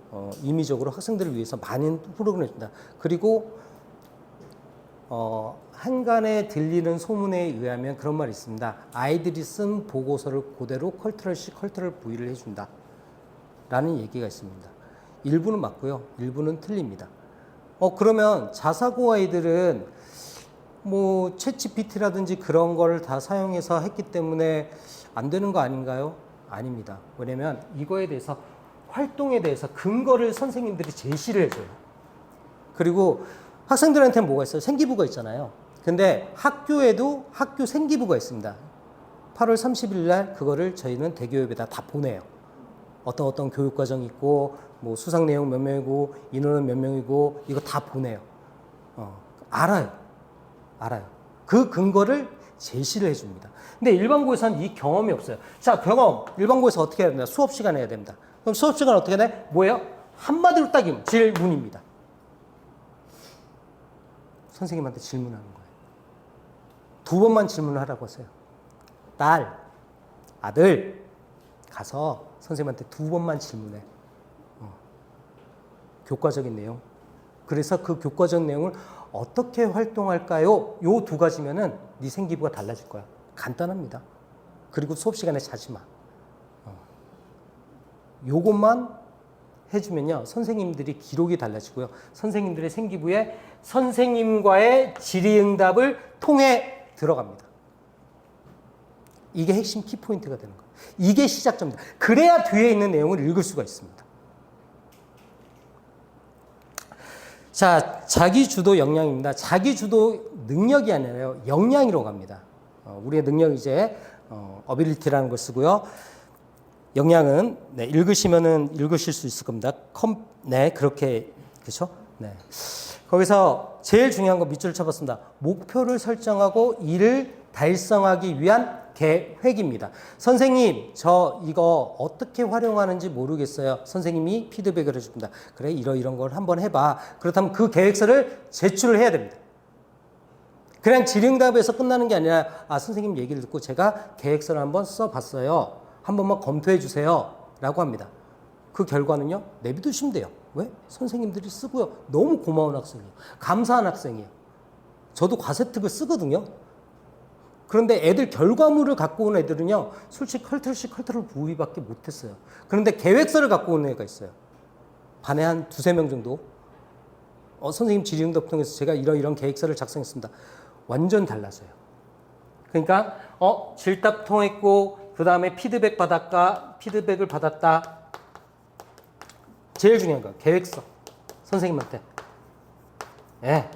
학생들을 위해서 많은 프로그램을 줍니다. 그리고 한간에 들리는 소문에 의하면 그런 말이 있습니다. 아이들이 쓴 보고서를 그대로 컬처럴 V를 해준다 라는 얘기가 있습니다. 일부는 맞고요, 일부는 틀립니다. 그러면 자사고 아이들은 뭐 챗GPT라든지 그런 거를 다 사용해서 했기 때문에 안 되는 거 아닌가요? 아닙니다. 왜냐면 이거에 대해서, 활동에 대해서 근거를 선생님들이 제시를 해줘요. 그리고 학생들한테는 뭐가 있어요? 생기부가 있잖아요. 근데 학교에도 학교 생기부가 있습니다. 8월 30일 날 그거를 저희는 대교협에다 다 보내요. 어떤 교육과정이 있고, 뭐 수상 내용 몇 명이고, 인원은 몇 명이고, 이거 다 보내요. 알아요. 그 근거를 제시를 해줍니다. 근데 일반고에서는 이 경험이 없어요. 자, 경험. 일반고에서 어떻게 해야 됩니다? 수업 시간에 해야 됩니다. 그럼 수업 시간 어떻게 돼? 뭐예요? 한마디로 딱이면 질문입니다. 선생님한테 질문하는 거예요. 2번만 질문을 하라고 하세요. 딸, 아들, 가서 선생님한테 2번만 질문해. 교과적인 내용. 그래서 그 교과적 내용을 어떻게 활동할까요? 요 2가지면은 네 생기부가 달라질 거야. 간단합니다. 그리고 수업 시간에 자지 마. 요것만 해주면요, 선생님들이 기록이 달라지고요. 선생님들의 생기부에 선생님과의 질의응답을 통해 들어갑니다. 이게 핵심 키포인트가 되는 거예요. 이게 시작점입니다. 그래야 뒤에 있는 내용을 읽을 수가 있습니다. 자, 자기주도 역량입니다. 자기주도 능력이 아니라요, 역량이라고 합니다. 우리의 능력이 이제 어빌리티라는 걸 쓰고요. 역량은 네, 읽으시면은 읽으실 수 있을 겁니다. 네, 그렇게 그렇죠? 네. 거기서 제일 중요한 거 밑줄을 쳐봤습니다. 목표를 설정하고 이를 달성하기 위한 계획입니다. 선생님, 저 이거 어떻게 활용하는지 모르겠어요. 선생님이 피드백을 해줍니다. 그래, 이런 걸 한번 해봐. 그렇다면 그 계획서를 제출을 해야 됩니다. 그냥 질의응답에서 끝나는 게 아니라, 선생님 얘기를 듣고 제가 계획서를 한번 써봤어요. 한 번만 검토해 주세요. 라고 합니다. 그 결과는요, 내비두시면 돼요. 왜? 선생님들이 쓰고요. 너무 고마운 학생이에요. 감사한 학생이에요. 저도 과세특을 쓰거든요. 그런데 애들 결과물을 갖고 온 애들은요, 솔직히 컬트럴 부위밖에 못했어요. 그런데 계획서를 갖고 온 애가 있어요. 반에 한 두세 명 정도. 선생님 질의응답 통해서 제가 이런 계획서를 작성했습니다. 완전 달라져요. 그러니까 질답 통했고 그 다음에 피드백을 받았다. 제일 중요한 거 계획서. 선생님한테. 예.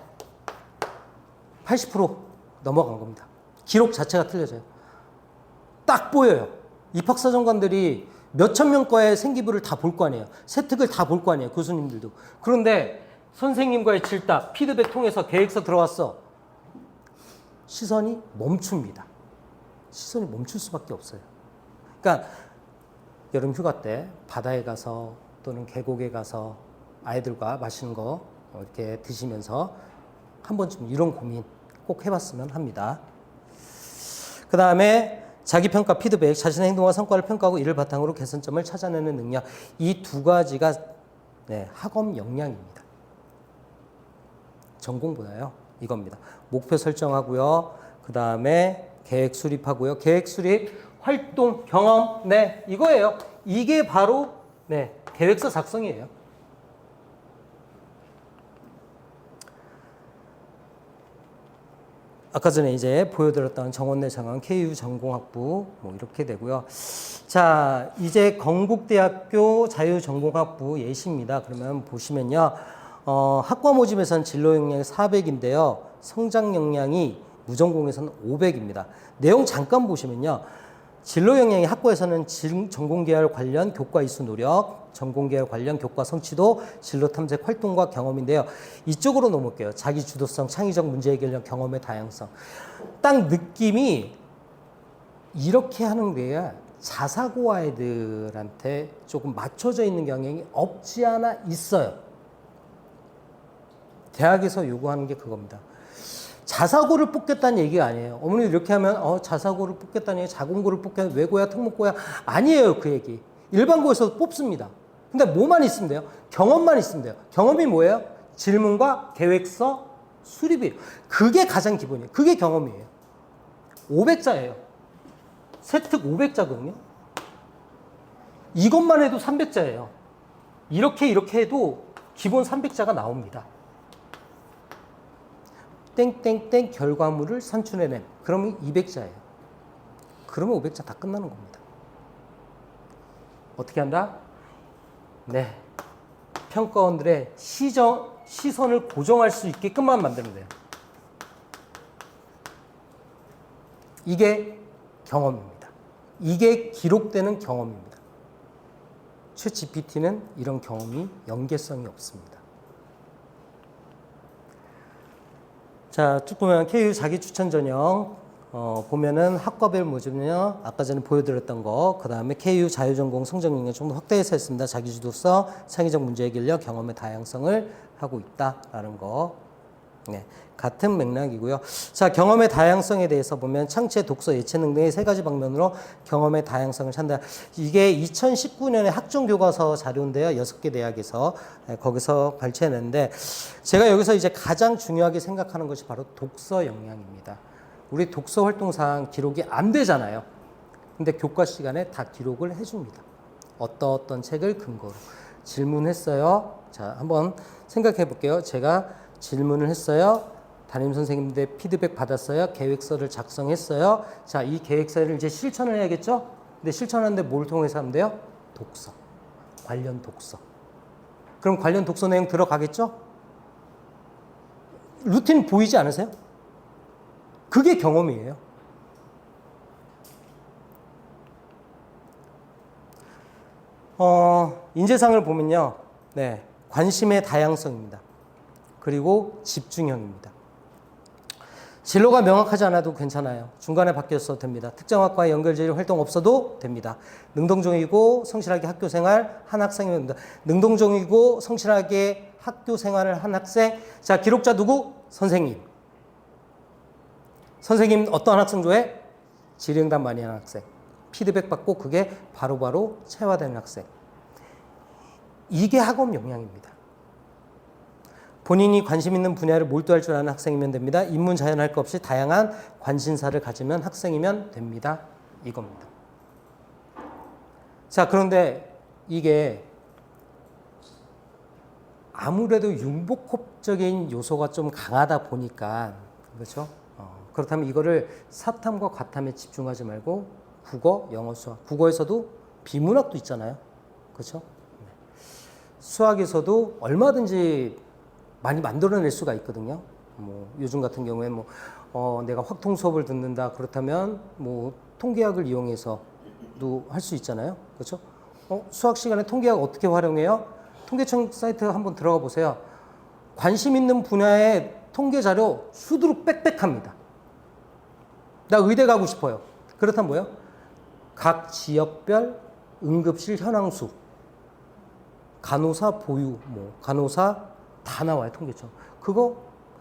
80% 넘어간 겁니다. 기록 자체가 틀려져요. 딱 보여요. 입학사정관들이 몇천 명 과의 생기부를 다 볼 거 아니에요. 세특을 다 볼 거 아니에요. 교수님들도. 그런데 선생님과의 질답, 피드백 통해서 계획서 들어왔어. 시선이 멈춥니다. 시선이 멈출 수밖에 없어요. 그러니까 여름 휴가 때 바다에 가서 또는 계곡에 가서 아이들과 맛있는 거 이렇게 드시면서 한 번쯤 이런 고민 꼭 해봤으면 합니다. 그 다음에 자기평가 피드백, 자신의 행동과 성과를 평가하고 이를 바탕으로 개선점을 찾아내는 능력. 이 두 가지가 학업 역량입니다. 전공보다요. 이겁니다. 목표 설정하고요. 그 다음에 계획 수립하고요. 계획 수립, 활동, 경험. 이거예요. 이게 바로 계획서 작성이에요. 아까 전에 이제 보여드렸던 정원내 정원 KU 전공학부 이렇게 되고요. 자, 이제 건국대학교 자유전공학부 예시입니다. 그러면 보시면요. 학과 모집에서는 진로 역량이 400인데요. 성장 역량이 무전공에서는 500입니다. 내용 잠깐 보시면요. 진로 역량이 학과에서는 전공계열 관련 교과 이수 노력, 전공계열 관련 교과 성취도, 진로 탐색 활동과 경험인데요. 이쪽으로 넘을게요. 자기 주도성, 창의적 문제 해결력, 경험의 다양성. 딱 느낌이 이렇게 하는 게 자사고 아이들한테 조금 맞춰져 있는 경향이 없지 않아 있어요. 대학에서 요구하는 게 그겁니다. 자사고를 뽑겠다는 얘기가 아니에요. 어머니 이렇게 하면 자사고를 뽑겠다는 얘기, 자공고를 뽑겠다는 외고야 특목고야 아니에요. 그 얘기. 일반고에서 뽑습니다. 근데 뭐만 있으면 돼요? 경험만 있으면 돼요. 경험이 뭐예요? 질문과 계획서 수립이에요. 그게 가장 기본이에요. 그게 경험이에요. 500자예요. 세특 500자거든요. 이것만 해도 300자예요. 이렇게 해도 기본 300자가 나옵니다. 땡땡땡 결과물을 산출해낸. 그러면 200자예요. 그러면 500자 다 끝나는 겁니다. 어떻게 한다? 평가원들의 시선을 고정할 수 있게끔만 만들면 돼요. 이게 경험입니다. 이게 기록되는 경험입니다. 챗 GPT는 이런 경험이 연계성이 없습니다. 자, 쭉 보면 KU 자기 추천 전형 보면은 학과별 모집은요. 아까 전에 보여드렸던 거, 그 다음에 KU 자유전공 성적 능력 좀 더 확대해서 했습니다. 자기주도성, 창의적 문제 해결력, 경험의 다양성을 하고 있다라는 거. 같은 맥락이고요. 자, 경험의 다양성에 대해서 보면 창체, 독서, 예체능 등의 세 가지 방면으로 경험의 다양성을 찾는다. 이게 2019년에 학종교과서 자료인데요. 6개 대학에서 거기서 발췌했는데 제가 여기서 이제 가장 중요하게 생각하는 것이 바로 독서 역량입니다. 우리 독서 활동상 기록이 안 되잖아요. 근데 교과 시간에 다 기록을 해줍니다. 어떤 책을 근거로. 질문했어요. 자, 한번 생각해 볼게요. 제가 질문을 했어요. 담임 선생님들 피드백 받았어요. 계획서를 작성했어요. 자, 이 계획서를 이제 실천을 해야겠죠? 근데 실천하는데 뭘 통해서 하면 돼요? 독서. 관련 독서. 그럼 관련 독서 내용 들어가겠죠? 루틴 보이지 않으세요? 그게 경험이에요. 인재상을 보면요. 관심의 다양성입니다. 그리고 집중형입니다. 진로가 명확하지 않아도 괜찮아요. 중간에 바뀌었어도 됩니다. 특정 학과에 연결지을 활동 없어도 됩니다. 능동적이고 성실하게 학교생활 한 학생입니다. 능동적이고 성실하게 학교생활을 한 학생. 자, 기록자 누구? 선생님. 선생님 어떠한 학생 좋아해? 질의응답 많이 하는 학생. 피드백 받고 그게 바로바로 체화되는 학생. 이게 학업 역량입니다. 본인이 관심 있는 분야를 몰두할 줄 아는 학생이면 됩니다. 인문, 자연 할 것 없이 다양한 관심사를 가지면 학생이면 됩니다. 이겁니다. 자, 그런데 이게 아무래도 융복합적인 요소가 좀 강하다 보니까, 그렇죠? 그렇다면 이거를 사탐과 과탐에 집중하지 말고 국어, 영어, 수학. 국어에서도 비문학도 있잖아요. 그렇죠? 수학에서도 얼마든지 많이 만들어낼 수가 있거든요. 뭐 요즘 같은 경우에 내가 확통 수업을 듣는다 그렇다면 뭐 통계학을 이용해서도 할 수 있잖아요. 그렇죠? 수학 시간에 통계학 어떻게 활용해요? 통계청 사이트 한번 들어가 보세요. 관심 있는 분야의 통계 자료 수두룩 빽빽합니다. 나 의대 가고 싶어요. 그렇다면 뭐예요? 각 지역별 응급실 현황수, 간호사 보유, 간호사 다 나와요, 통계청. 그거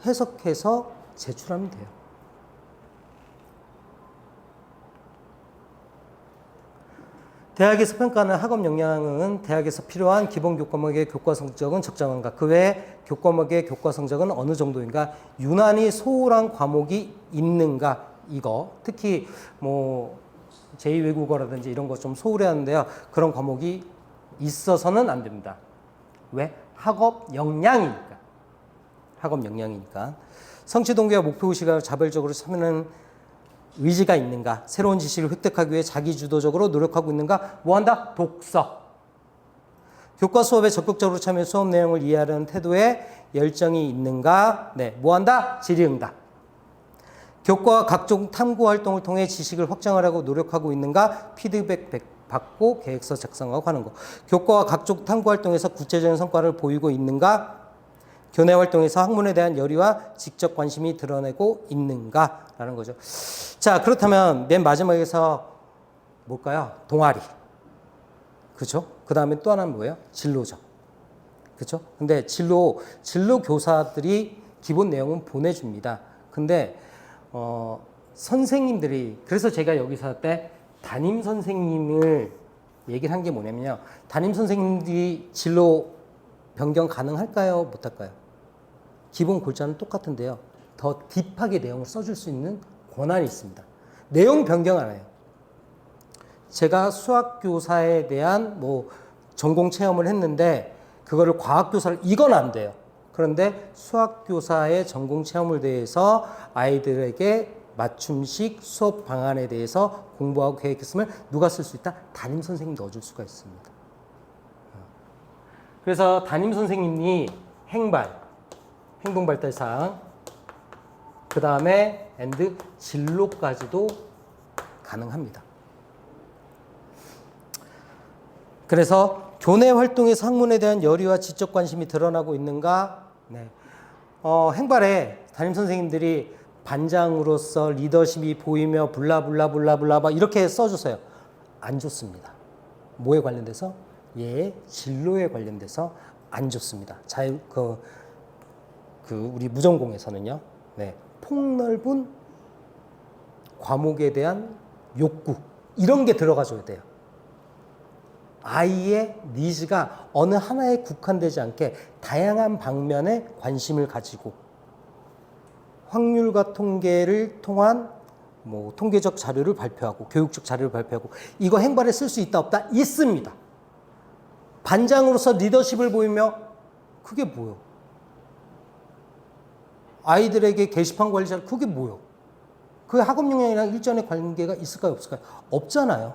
해석해서 제출하면 돼요. 대학에서 평가하는 학업 역량은 대학에서 필요한 기본 교과목의 교과 성적은 적정한가? 그 외에 교과목의 교과 성적은 어느 정도인가? 유난히 소홀한 과목이 있는가? 이거 특히 제2외국어라든지 이런 거 좀 소홀해 하는데요. 그런 과목이 있어서는 안 됩니다. 왜? 학업 역량이니까. 학업 역량이니까. 성취 동기와 목표의식을 자발적으로 참여하는 의지가 있는가? 새로운 지식을 획득하기 위해 자기주도적으로 노력하고 있는가? 뭐한다? 독서. 교과 수업에 적극적으로 참여 수업 내용을 이해하려는 태도에 열정이 있는가? 네, 뭐한다? 질의응답. 교과와 각종 탐구 활동을 통해 지식을 확장하려고 노력하고 있는가? 피드백 받고 계획서 작성하고 하는 거. 교과와 각종 탐구 활동에서 구체적인 성과를 보이고 있는가? 교내 활동에서 학문에 대한 열의와 직접 관심이 드러내고 있는가라는 거죠. 자, 그렇다면 맨 마지막에서 뭘까요? 동아리. 그렇죠? 그 다음에 또 하나는 뭐예요? 진로죠. 그렇죠? 근데 진로 교사들이 기본 내용은 보내줍니다. 근데 선생님들이, 그래서 제가 여기서 할 때 담임 선생님을 얘기를 한 게 뭐냐면요. 담임 선생님들이 진로 변경 가능할까요? 못할까요? 기본 골자는 똑같은데요. 더 딥하게 내용을 써줄 수 있는 권한이 있습니다. 내용 변경 안 해요. 제가 수학교사에 대한 전공 체험을 했는데 그거를 과학교사를, 이건 안 돼요. 그런데 수학교사의 전공 체험을 대해서 아이들에게 맞춤식 수업 방안에 대해서 공부하고 계획했으면 누가 쓸 수 있다? 담임 선생님 넣어줄 수가 있습니다. 그래서 담임 선생님이 행동발달사항, 그 다음에 진로까지도 가능합니다. 그래서 교내 활동에서 학문에 대한 열의와 지적 관심이 드러나고 있는가? 네. 행발에 담임 선생님들이 반장으로서 리더십이 보이며 블라블라블라블라 이렇게 써주세요. 안 좋습니다. 뭐에 관련돼서? 진로에 관련돼서 안 좋습니다. 우리 무전공에서는요. 네. 폭넓은 과목에 대한 욕구, 이런 게 들어가줘야 돼요. 아이의 니즈가 어느 하나에 국한되지 않게 다양한 방면에 관심을 가지고 확률과 통계를 통한 통계적 자료를 발표하고 교육적 자료를 발표하고, 이거 행발에 쓸 수 있다 없다? 있습니다. 반장으로서 리더십을 보이며, 그게 뭐요? 아이들에게 게시판 관리 잘, 그게 뭐요? 그 학업 역량이랑 일전의 관계가 있을까요 없을까요? 없잖아요.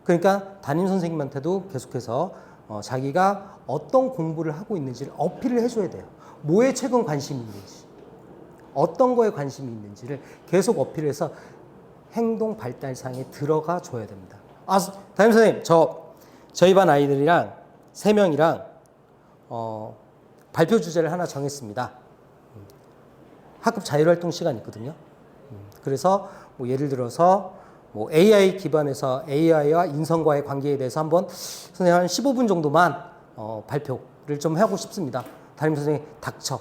그러니까 담임 선생님한테도 계속해서 자기가 어떤 공부를 하고 있는지를 어필을 해줘야 돼요. 뭐에 최근 관심이 있는지, 어떤 거에 관심이 있는지를 계속 어필해서 행동 발달상에 들어가 줘야 됩니다. 담임 선생님, 저희 반 아이들이랑 3명이랑 발표 주제를 하나 정했습니다. 학급 자율활동 시간이 있거든요. 그래서 예를 들어서 AI 기반에서 AI와 인성과의 관계에 대해서 한번 선생님 한 15분 정도만 발표를 좀 하고 싶습니다. 담임 선생님, 닥쳐.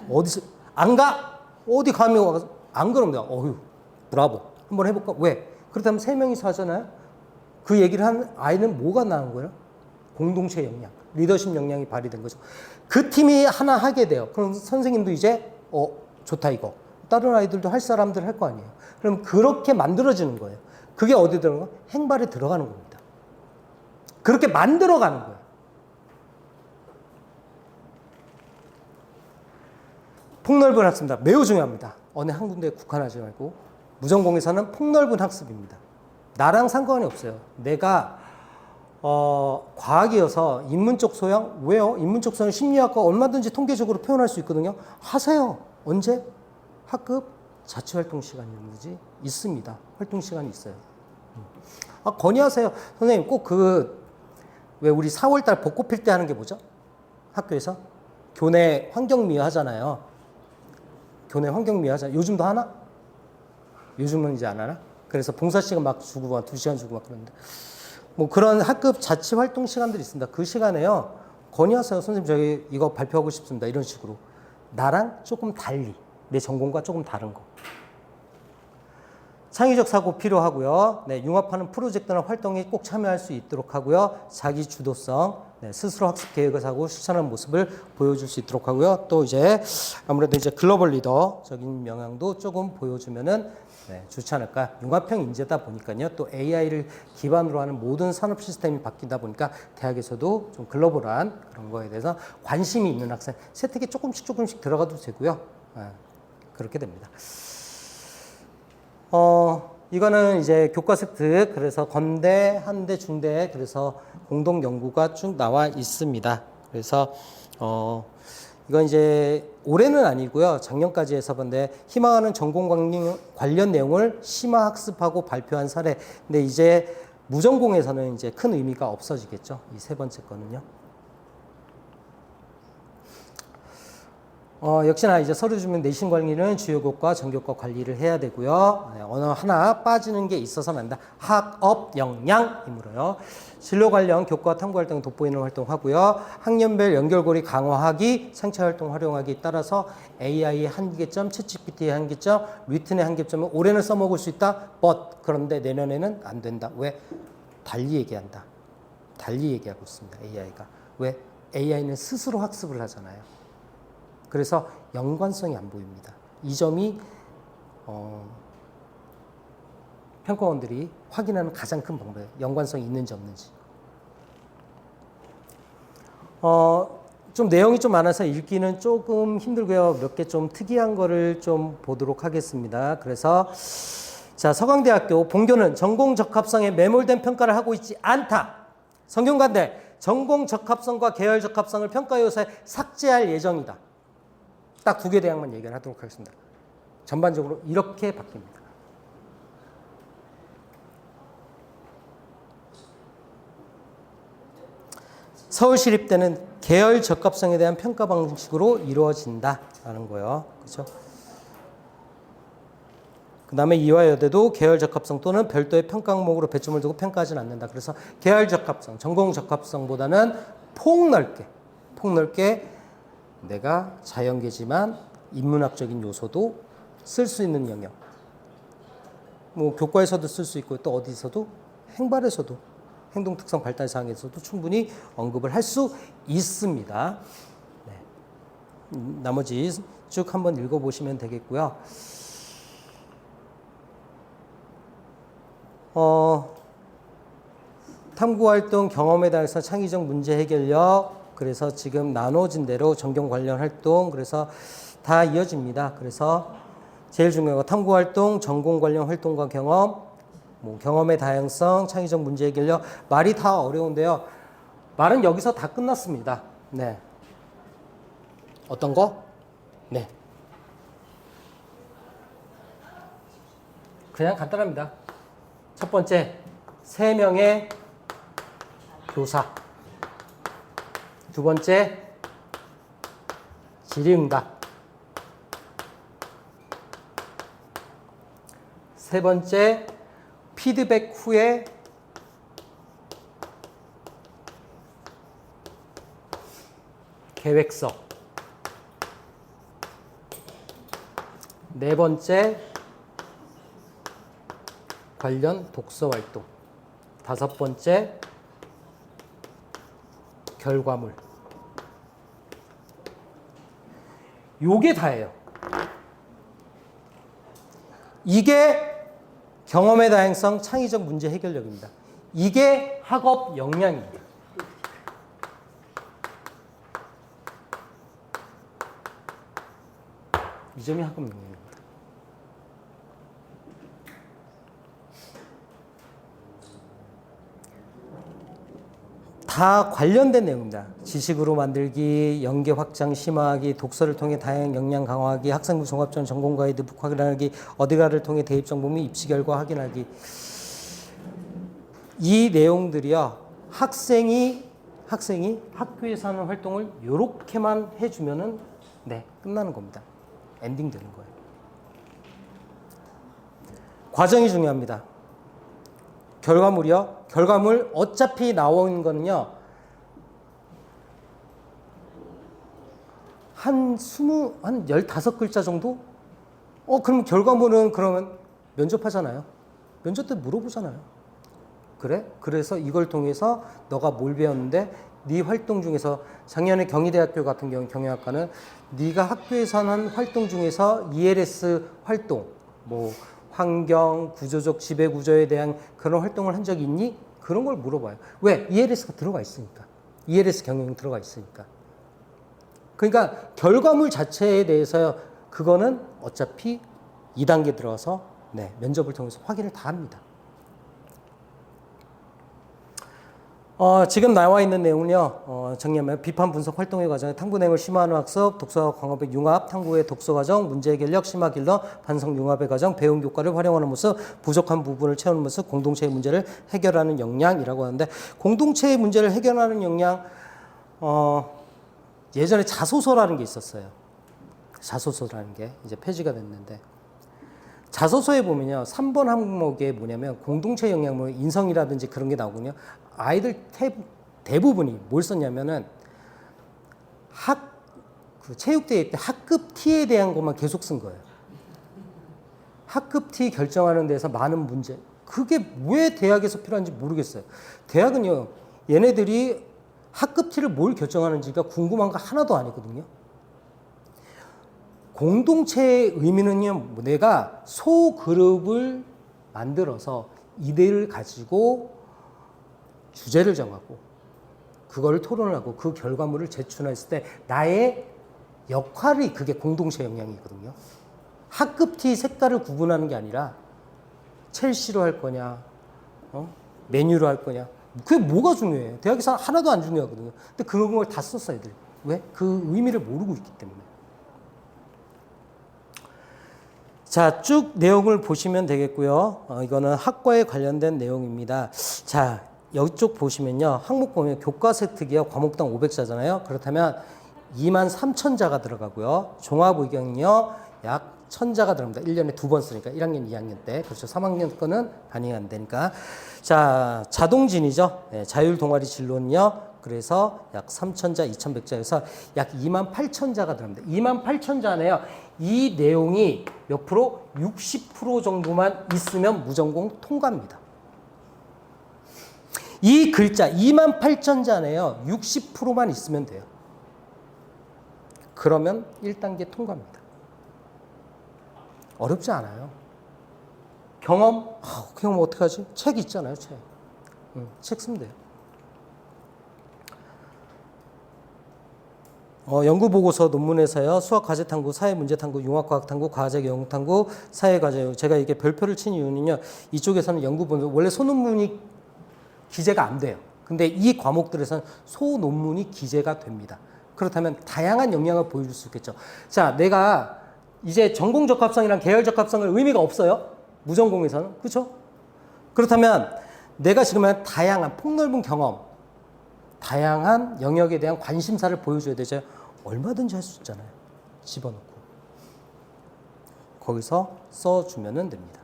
어디서 안 가? 어디 감이 와서 안 그럽니다. 어휴, 브라보. 한번 해볼까? 왜? 그렇다면 3명이서 하잖아요. 그 얘기를 한 아이는 뭐가 나은 거예요? 공동체 역량, 리더십 역량이 발휘된 거죠. 그 팀이 하나 하게 돼요. 그럼 선생님도 이제 좋다 이거. 다른 아이들도 할 사람들 할 거 아니에요. 그럼 그렇게 만들어지는 거예요. 그게 어디 들어가는 거예요? 행발에 들어가는 겁니다. 그렇게 만들어가는 거예요. 폭넓은 학습입니다. 매우 중요합니다. 어느 한 군데에 국한하지 말고 무전공에서는 폭넓은 학습입니다. 나랑 상관이 없어요. 내가 과학이어서 인문적 소양 왜요? 인문적 소양 심리학과 얼마든지 통계적으로 표현할 수 있거든요. 하세요. 언제? 학급 자치활동 시간이든지 있습니다. 활동 시간이 있어요. 건의하세요. 선생님 꼭 왜 우리 4월달 벚꽃 필 때 하는 게 뭐죠? 학교에서 교내 환경미화 하잖아요. 교내 환경미화 하잖아요. 요즘도 하나? 요즘은 이제 안 하나? 그래서 봉사 시간 막 주고 막 2시간 주고 막 그러는데 뭐 그런 학급 자치 활동 시간들이 있습니다. 그 시간에요. 건의하세요. 선생님 저희 이거 발표하고 싶습니다. 이런 식으로. 나랑 조금 달리 내 전공과 조금 다른 거. 창의적 사고 필요하고요. 네, 융합하는 프로젝트나 활동에 꼭 참여할 수 있도록 하고요. 자기 주도성, 네, 스스로 학습 계획을 하고 실천하는 모습을 보여줄 수 있도록 하고요. 또 이제 아무래도 이제 글로벌 리더적인 영향도 조금 보여주면은 네, 좋지 않을까. 융합형 인재다 보니까요. 또 AI를 기반으로 하는 모든 산업 시스템이 바뀐다 보니까 대학에서도 좀 글로벌한 그런 거에 대해서 관심이 있는 학생 세택에 조금씩 들어가도 되고요. 네, 그렇게 됩니다. 이거는 이제 교과 습득, 그래서 건대, 한대, 중대, 그래서 공동 연구가 쭉 나와 있습니다. 그래서, 이건 이제 올해는 아니고요. 작년까지 해서 본데 희망하는 전공 관련 내용을 심화 학습하고 발표한 사례. 근데 이제 무전공에서는 이제 큰 의미가 없어지겠죠. 이 세 번째 거는요. 역시나 이제 서류 주면 내신 관리는 주요 교과, 전교과 관리를 해야 되고요. 네, 어느 하나 빠지는 게 있어서는 안 된다. 학업 역량이므로요. 진로 관련 교과 탐구 활동 돋보이는 활동하고요. 학년별 연결고리 강화하기, 생체 활동 활용하기에 따라서 AI의 한계점, 챗GPT의 한계점, 리튼의 한계점은 올해는 써먹을 수 있다. 그런데 내년에는 안 된다. 왜? 달리 얘기한다. 달리 얘기하고 있습니다. AI가. 왜? AI는 스스로 학습을 하잖아요. 그래서 연관성이 안 보입니다. 이 점이 평가원들이 확인하는 가장 큰 방법이에요. 연관성이 있는지 없는지. 좀 내용이 좀 많아서 읽기는 조금 힘들고요. 몇 개 좀 특이한 거를 좀 보도록 하겠습니다. 그래서 자, 서강대학교 본교는 전공 적합성에 매몰된 평가를 하고 있지 않다. 성균관대 전공 적합성과 계열 적합성을 평가 요소에 삭제할 예정이다. 딱 2개 대학만 얘기를 하도록 하겠습니다. 전반적으로 이렇게 바뀝니다. 서울시립대는 계열 적합성에 대한 평가 방식으로 이루어진다라는 거예요. 그렇죠? 그 다음에 이화여대도 계열 적합성 또는 별도의 평가 항목으로 배점을 두고 평가하지는 않는다. 그래서 계열 적합성, 전공 적합성보다는 폭넓게 내가 자연계지만 인문학적인 요소도 쓸 수 있는 영역. 뭐 교과에서도 쓸 수 있고 또 어디서도 행발에서도 행동특성 발달사항에서도 충분히 언급을 할 수 있습니다. 네. 나머지 쭉 한번 읽어보시면 되겠고요. 탐구활동 경험에 대해서 창의적 문제 해결력, 그래서 지금 나눠진 대로 전공 관련 활동, 그래서 다 이어집니다. 그래서 제일 중요한 거 탐구활동, 전공 관련 활동과 경험, 뭐 경험의 다양성, 창의적 문제 해결력. 말이 다 어려운데요. 말은 여기서 다 끝났습니다. 네. 어떤 거? 네. 그냥 간단합니다. 첫 번째, 3명의 교사. 두 번째, 질의응답. 세 번째, 피드백 후에 계획서. 네 번째, 관련 독서 활동. 다섯 번째, 결과물. 요게 다예요. 이게 경험의 다양성, 창의적 문제 해결력입니다. 이게 학업 역량입니다. 이 점이 학업 역량입니다. 다 관련된 내용입니다. 지식으로 만들기, 연계 확장 심화하기, 독서를 통해 다양한 역량 강화하기, 학생부 종합전 전공 가이드 북 확인하기, 어디가를 통해 대입 정보 및 입시 결과 확인하기. 이 내용들이요, 학생이 학교에서 하는 활동을 이렇게만 해주면은 네, 끝나는 겁니다. 엔딩 되는 거예요. 과정이 중요합니다. 결과물이요. 결과물 어차피 나온 거는요. 한 15글자 정도? 그럼 결과물은 그러면 면접하잖아요. 면접 때 물어보잖아요. 그래? 그래서 이걸 통해서 너가 뭘 배웠는데 네 활동 중에서 작년에 경희대학교 같은 경우 경영학과는 네가 학교에서 하는 활동 중에서 ELS 활동 뭐 환경, 구조적 지배 구조에 대한 그런 활동을 한 적이 있니? 그런 걸 물어봐요. 왜? ELS가 들어가 있으니까. ELS 경영이 들어가 있으니까. 그러니까 결과물 자체에 대해서 그거는 어차피 2단계 들어가서 네, 면접을 통해서 확인을 다 합니다. 지금 나와 있는 내용은요, 정리하면 비판 분석 활동의 과정에 탐구 내용을 심화하는 학습, 독서 광업의 융합, 탐구의 독서 과정, 문제 해결력, 심화 길러, 반성 융합의 과정, 배운 교과를 활용하는 모습, 부족한 부분을 채우는 모습, 공동체의 문제를 해결하는 역량이라고 하는데, 공동체의 문제를 해결하는 역량, 예전에 자소서라는 게 있었어요. 자소서라는 게 이제 폐지가 됐는데, 자소서에 보면요, 3번 항목에 뭐냐면 공동체 역량, 뭐 인성이라든지 그런 게 나오거든요. 아이들 대부분이 뭘 썼냐면은 그 체육대회 때 학급 T에 대한 것만 계속 쓴 거예요. 학급 T 결정하는 데서 많은 문제. 그게 왜 대학에서 필요한지 모르겠어요. 대학은요, 얘네들이 학급 T를 뭘 결정하는지가 궁금한 거 하나도 아니거든요. 공동체의 의미는요, 내가 소그룹을 만들어서 이들을 가지고 주제를 정하고 그걸 토론을 하고 그 결과물을 제출했을 때 나의 역할이 그게 공동체 역량이거든요. 학급 T 색깔을 구분하는 게 아니라 첼시로 할 거냐, 메뉴로 할 거냐. 그게 뭐가 중요해요? 대학에서 하나도 안 중요하거든요. 근데 그런 걸 다 썼어요, 애들. 왜? 그 의미를 모르고 있기 때문에. 자, 쭉 내용을 보시면 되겠고요. 이거는 학과에 관련된 내용입니다. 자, 이쪽 보시면요. 항목 보면 교과서 획득이요. 과목당 500자잖아요. 그렇다면 23,000자가 들어가고요. 종합의경이요. 약 1,000자가 들어갑니다. 1년에 2번 쓰니까 1학년, 2학년 때. 그렇죠. 3학년 거는 반영이 안 되니까. 자, 자동진이죠. 네, 자율 동아리 진로는요. 그래서 약 3,000자, 2,100자에서 약 28,000자가 들어갑니다. 28,000자네요. 이 내용이 몇 프로? 60% 정도만 있으면 무전공 통과입니다. 이 글자 28,000자네요. 60%만 있으면 돼요. 그러면 1단계 통과입니다. 어렵지 않아요. 경험? 경험 어떡하지? 책 있잖아요, 책. 책 쓰면 돼요. 연구보고서 논문에서요. 수학과제탐구, 사회문제탐구, 융합과학탐구, 과제 영역탐구, 사회과제. 제가 이게 별표를 친 이유는요. 이쪽에서는 연구본서 원래 소논문이 기재가 안 돼요. 근데 이 과목들에서는 소논문이 기재가 됩니다. 그렇다면 다양한 역량을 보여줄 수 있겠죠. 자, 내가 이제 전공적합성이랑 계열적합성은 의미가 없어요. 무전공에서는. 그렇죠? 그렇다면 내가 지금 한 다양한 폭넓은 경험, 다양한 영역에 대한 관심사를 보여줘야 되죠. 얼마든지 할 수 있잖아요. 집어넣고. 거기서 써주면 됩니다.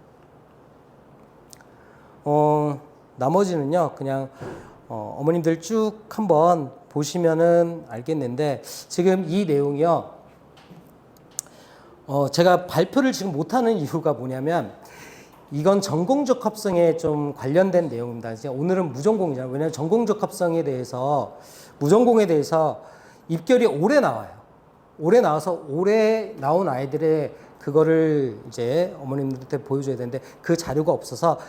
나머지는요, 그냥 어머님들 쭉 한번 보시면은 알겠는데, 지금 이 내용이요, 제가 발표를 지금 못하는 이유가 뭐냐면, 이건 전공적 합성에 좀 관련된 내용입니다. 이제 오늘은 무전공이잖아요. 왜냐하면 전공적 합성에 대해서, 무전공에 대해서 입결이 오래 나와요. 오래 나와서 오래 나온 아이들의 그거를 이제 어머님들한테 보여줘야 되는데 그 자료가 없어서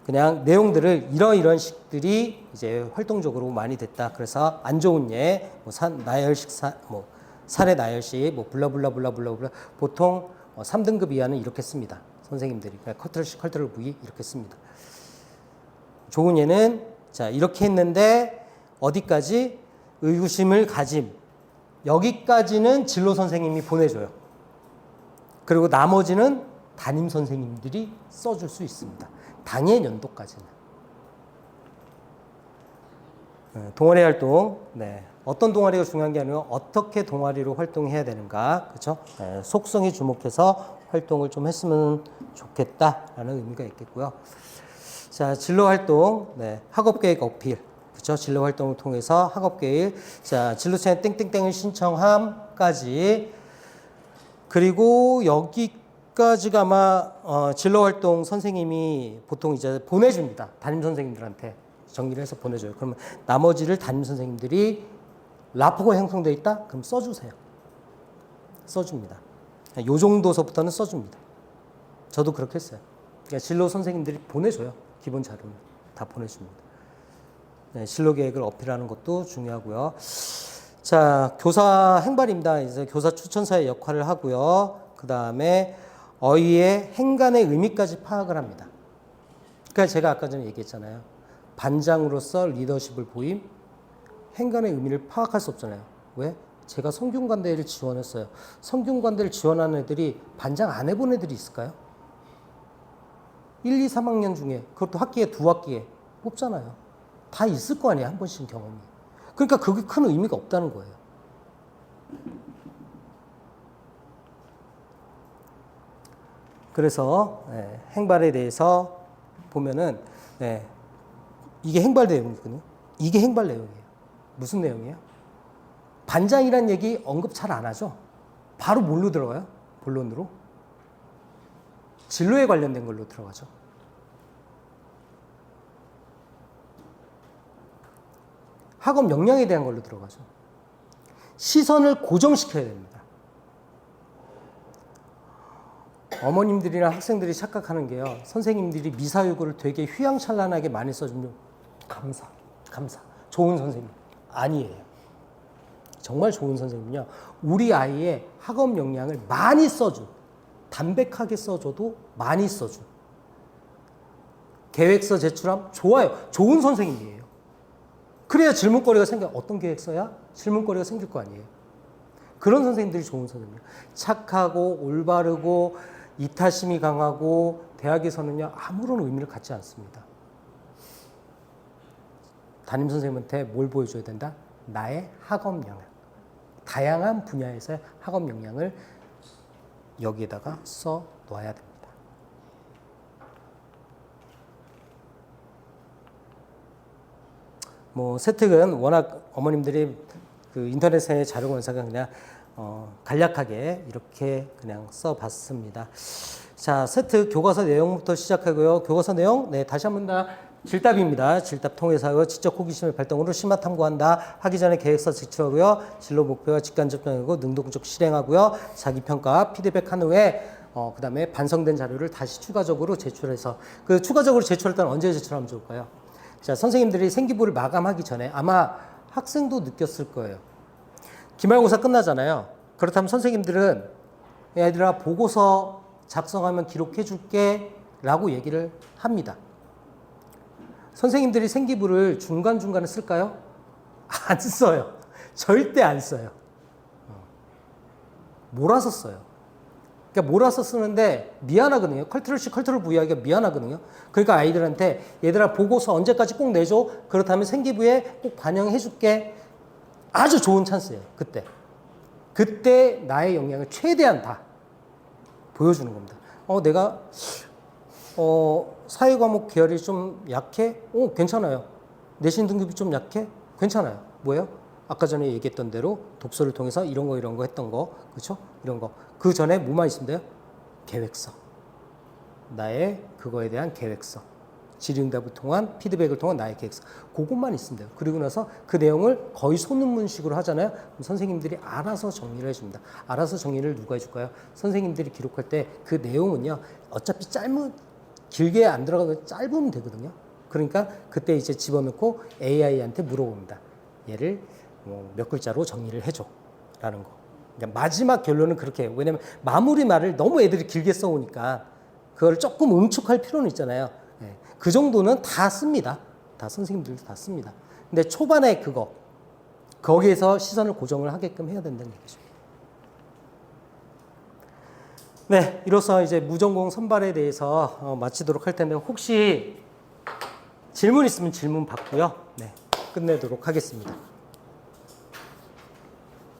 그냥 내용들을 이런 식들이 이제 활동적으로 많이 됐다. 그래서 안 좋은 예, 뭐 나열식 뭐 사례 나열식, 뭐 블라블라블라블라블라 보통 3등급 이하는 이렇게 씁니다. 선생님들이 커트럴식, 커트럴 V 이렇게 씁니다. 좋은 예는 자 이렇게 했는데 어디까지 의구심을 가짐 여기까지는 진로 선생님이 보내줘요. 그리고 나머지는 담임 선생님들이 써줄 수 있습니다. 당일 연도까지는. 동아리 활동, 네. 어떤 동아리가 중요한 게 아니라 어떻게 동아리로 활동해야 되는가, 그렇죠? 네. 속성에 주목해서 활동을 좀 했으면 좋겠다라는 의미가 있겠고요. 자, 진로 활동, 네. 학업 계획 어필, 그렇죠? 진로 활동을 통해서 학업 계획, 자, 진로체에 땡땡땡을 신청함까지. 그리고 여기까지가 아마 진로 활동 선생님이 보통 이제 보내줍니다. 담임 선생님들한테 정리를 해서 보내줘요. 그러면 나머지를 담임 선생님들이 라포가 형성되어 있다? 그럼 써주세요. 써줍니다. 요 정도서부터는 써줍니다. 저도 그렇게 했어요. 그러니까 진로 선생님들이 보내줘요. 기본 자료는 다 보내줍니다. 네, 진로 계획을 어필하는 것도 중요하고요. 자, 교사 행발입니다. 이제 교사 추천사의 역할을 하고요. 그 다음에 어휘의 행간의 의미까지 파악을 합니다. 그러니까 제가 아까 전에 얘기했잖아요. 반장으로서 리더십을 보임, 행간의 의미를 파악할 수 없잖아요. 왜? 제가 성균관대를 지원했어요. 성균관대를 지원하는 애들이 반장 안 해본 애들이 있을까요? 1, 2, 3학년 중에, 그것도 학기에 2학기에 뽑잖아요. 다 있을 거 아니에요. 한 번씩 경험이. 그러니까 그게 큰 의미가 없다는 거예요. 그래서 행발에 대해서 보면은 이게 행발 내용이거든요. 이게 행발 내용이에요. 무슨 내용이에요? 반장이란 얘기 언급 잘 안 하죠. 바로 뭘로 들어가요? 본론으로? 진로에 관련된 걸로 들어가죠. 학업 역량에 대한 걸로 들어가죠. 시선을 고정시켜야 됩니다. 어머님들이나 학생들이 착각하는 게요. 선생님들이 미사여구를 되게 휘황찬란하게 많이 써주면 감사. 좋은 선생님. 아니에요. 정말 좋은 선생님은요. 우리 아이의 학업 역량을 많이 써줘. 담백하게 써줘도 많이 써줘. 계획서 제출함? 좋아요. 좋은 선생님이에요. 그래야 질문거리가 생겨. 어떤 계획서야? 질문거리가 생길 거 아니에요. 그런 선생님들이 좋은 선생님이에요. 착하고 올바르고 이타심이 강하고 대학에서는요. 아무런 의미를 갖지 않습니다. 담임 선생님한테 뭘 보여줘야 된다? 나의 학업 역량. 다양한 분야에서의 학업 역량을 여기에다가 써 놔야 됩니다. 뭐 세특은 워낙 어머님들이 그 인터넷에 자료 검사가 그냥 간략하게 이렇게 그냥 써봤습니다. 자, 세특 교과서 내용부터 시작하고요. 교과서 내용, 다시 한번 다 질답입니다. 질답 통해서 지적 호기심의 발동으로 심화 탐구한다. 하기 전에 계획서 제출하고요. 진로 목표와 직관 접근하고 능동적 실행하고요. 자기 평가, 피드백한 후에 그 다음에 반성된 자료를 다시 추가적으로 제출해서 그 추가적으로 제출할 때는 언제 제출하면 좋을까요? 자, 선생님들이 생기부를 마감하기 전에 아마 학생도 느꼈을 거예요. 기말고사 끝나잖아요. 그렇다면 선생님들은 얘들아 보고서 작성하면 기록해 줄게 라고 얘기를 합니다. 선생님들이 생기부를 중간중간에 쓸까요? 안 써요. 절대 안 써요. 몰아서 써요. 그러니까 몰아서 쓰는데 미안하거든요. 컬트럴식 컬트럴 V하기가 미안하거든요. 그러니까 아이들한테 얘들아 보고서 언제까지 꼭 내줘. 그렇다면 생기부에 꼭 반영해 줄게. 아주 좋은 찬스예요. 그때 나의 역량을 최대한 다 보여주는 겁니다. 내가 사회과목 계열이 좀 약해? 괜찮아요. 내신 등급이 좀 약해? 괜찮아요. 뭐예요? 아까 전에 얘기했던 대로 독서를 통해서 이런 거 했던 거, 그렇죠? 이런 거. 그 전에 뭐만 있으면 돼요? 계획서. 나의 그거에 대한 계획서, 질의응답을 통한 피드백을 통한 나의 계획서, 그것만 있으면 돼요. 그리고 나서 그 내용을 거의 소논문식으로 하잖아요. 그럼 선생님들이 알아서 정리를 해줍니다. 알아서 정리를 누가 해줄까요? 선생님들이 기록할 때 그 내용은요, 어차피 길게 안 들어가도 짧으면 되거든요. 그러니까 그때 이제 집어넣고 AI한테 물어봅니다. 얘를 몇 글자로 정리를 해줘 라는 거. 그러니까 마지막 결론은 그렇게 해요. 왜냐면 마무리 말을 너무 애들이 길게 써오니까 그걸 조금 응축할 필요는 있잖아요. 예. 그 정도는 다 씁니다. 다 선생님들도 다 씁니다. 근데 초반에 거기에서 시선을 고정을 하게끔 해야 된다는 얘기죠. 네, 이로써 이제 무전공 선발에 대해서 마치도록 할 텐데 혹시 질문 있으면 질문 받고요. 네, 끝내도록 하겠습니다.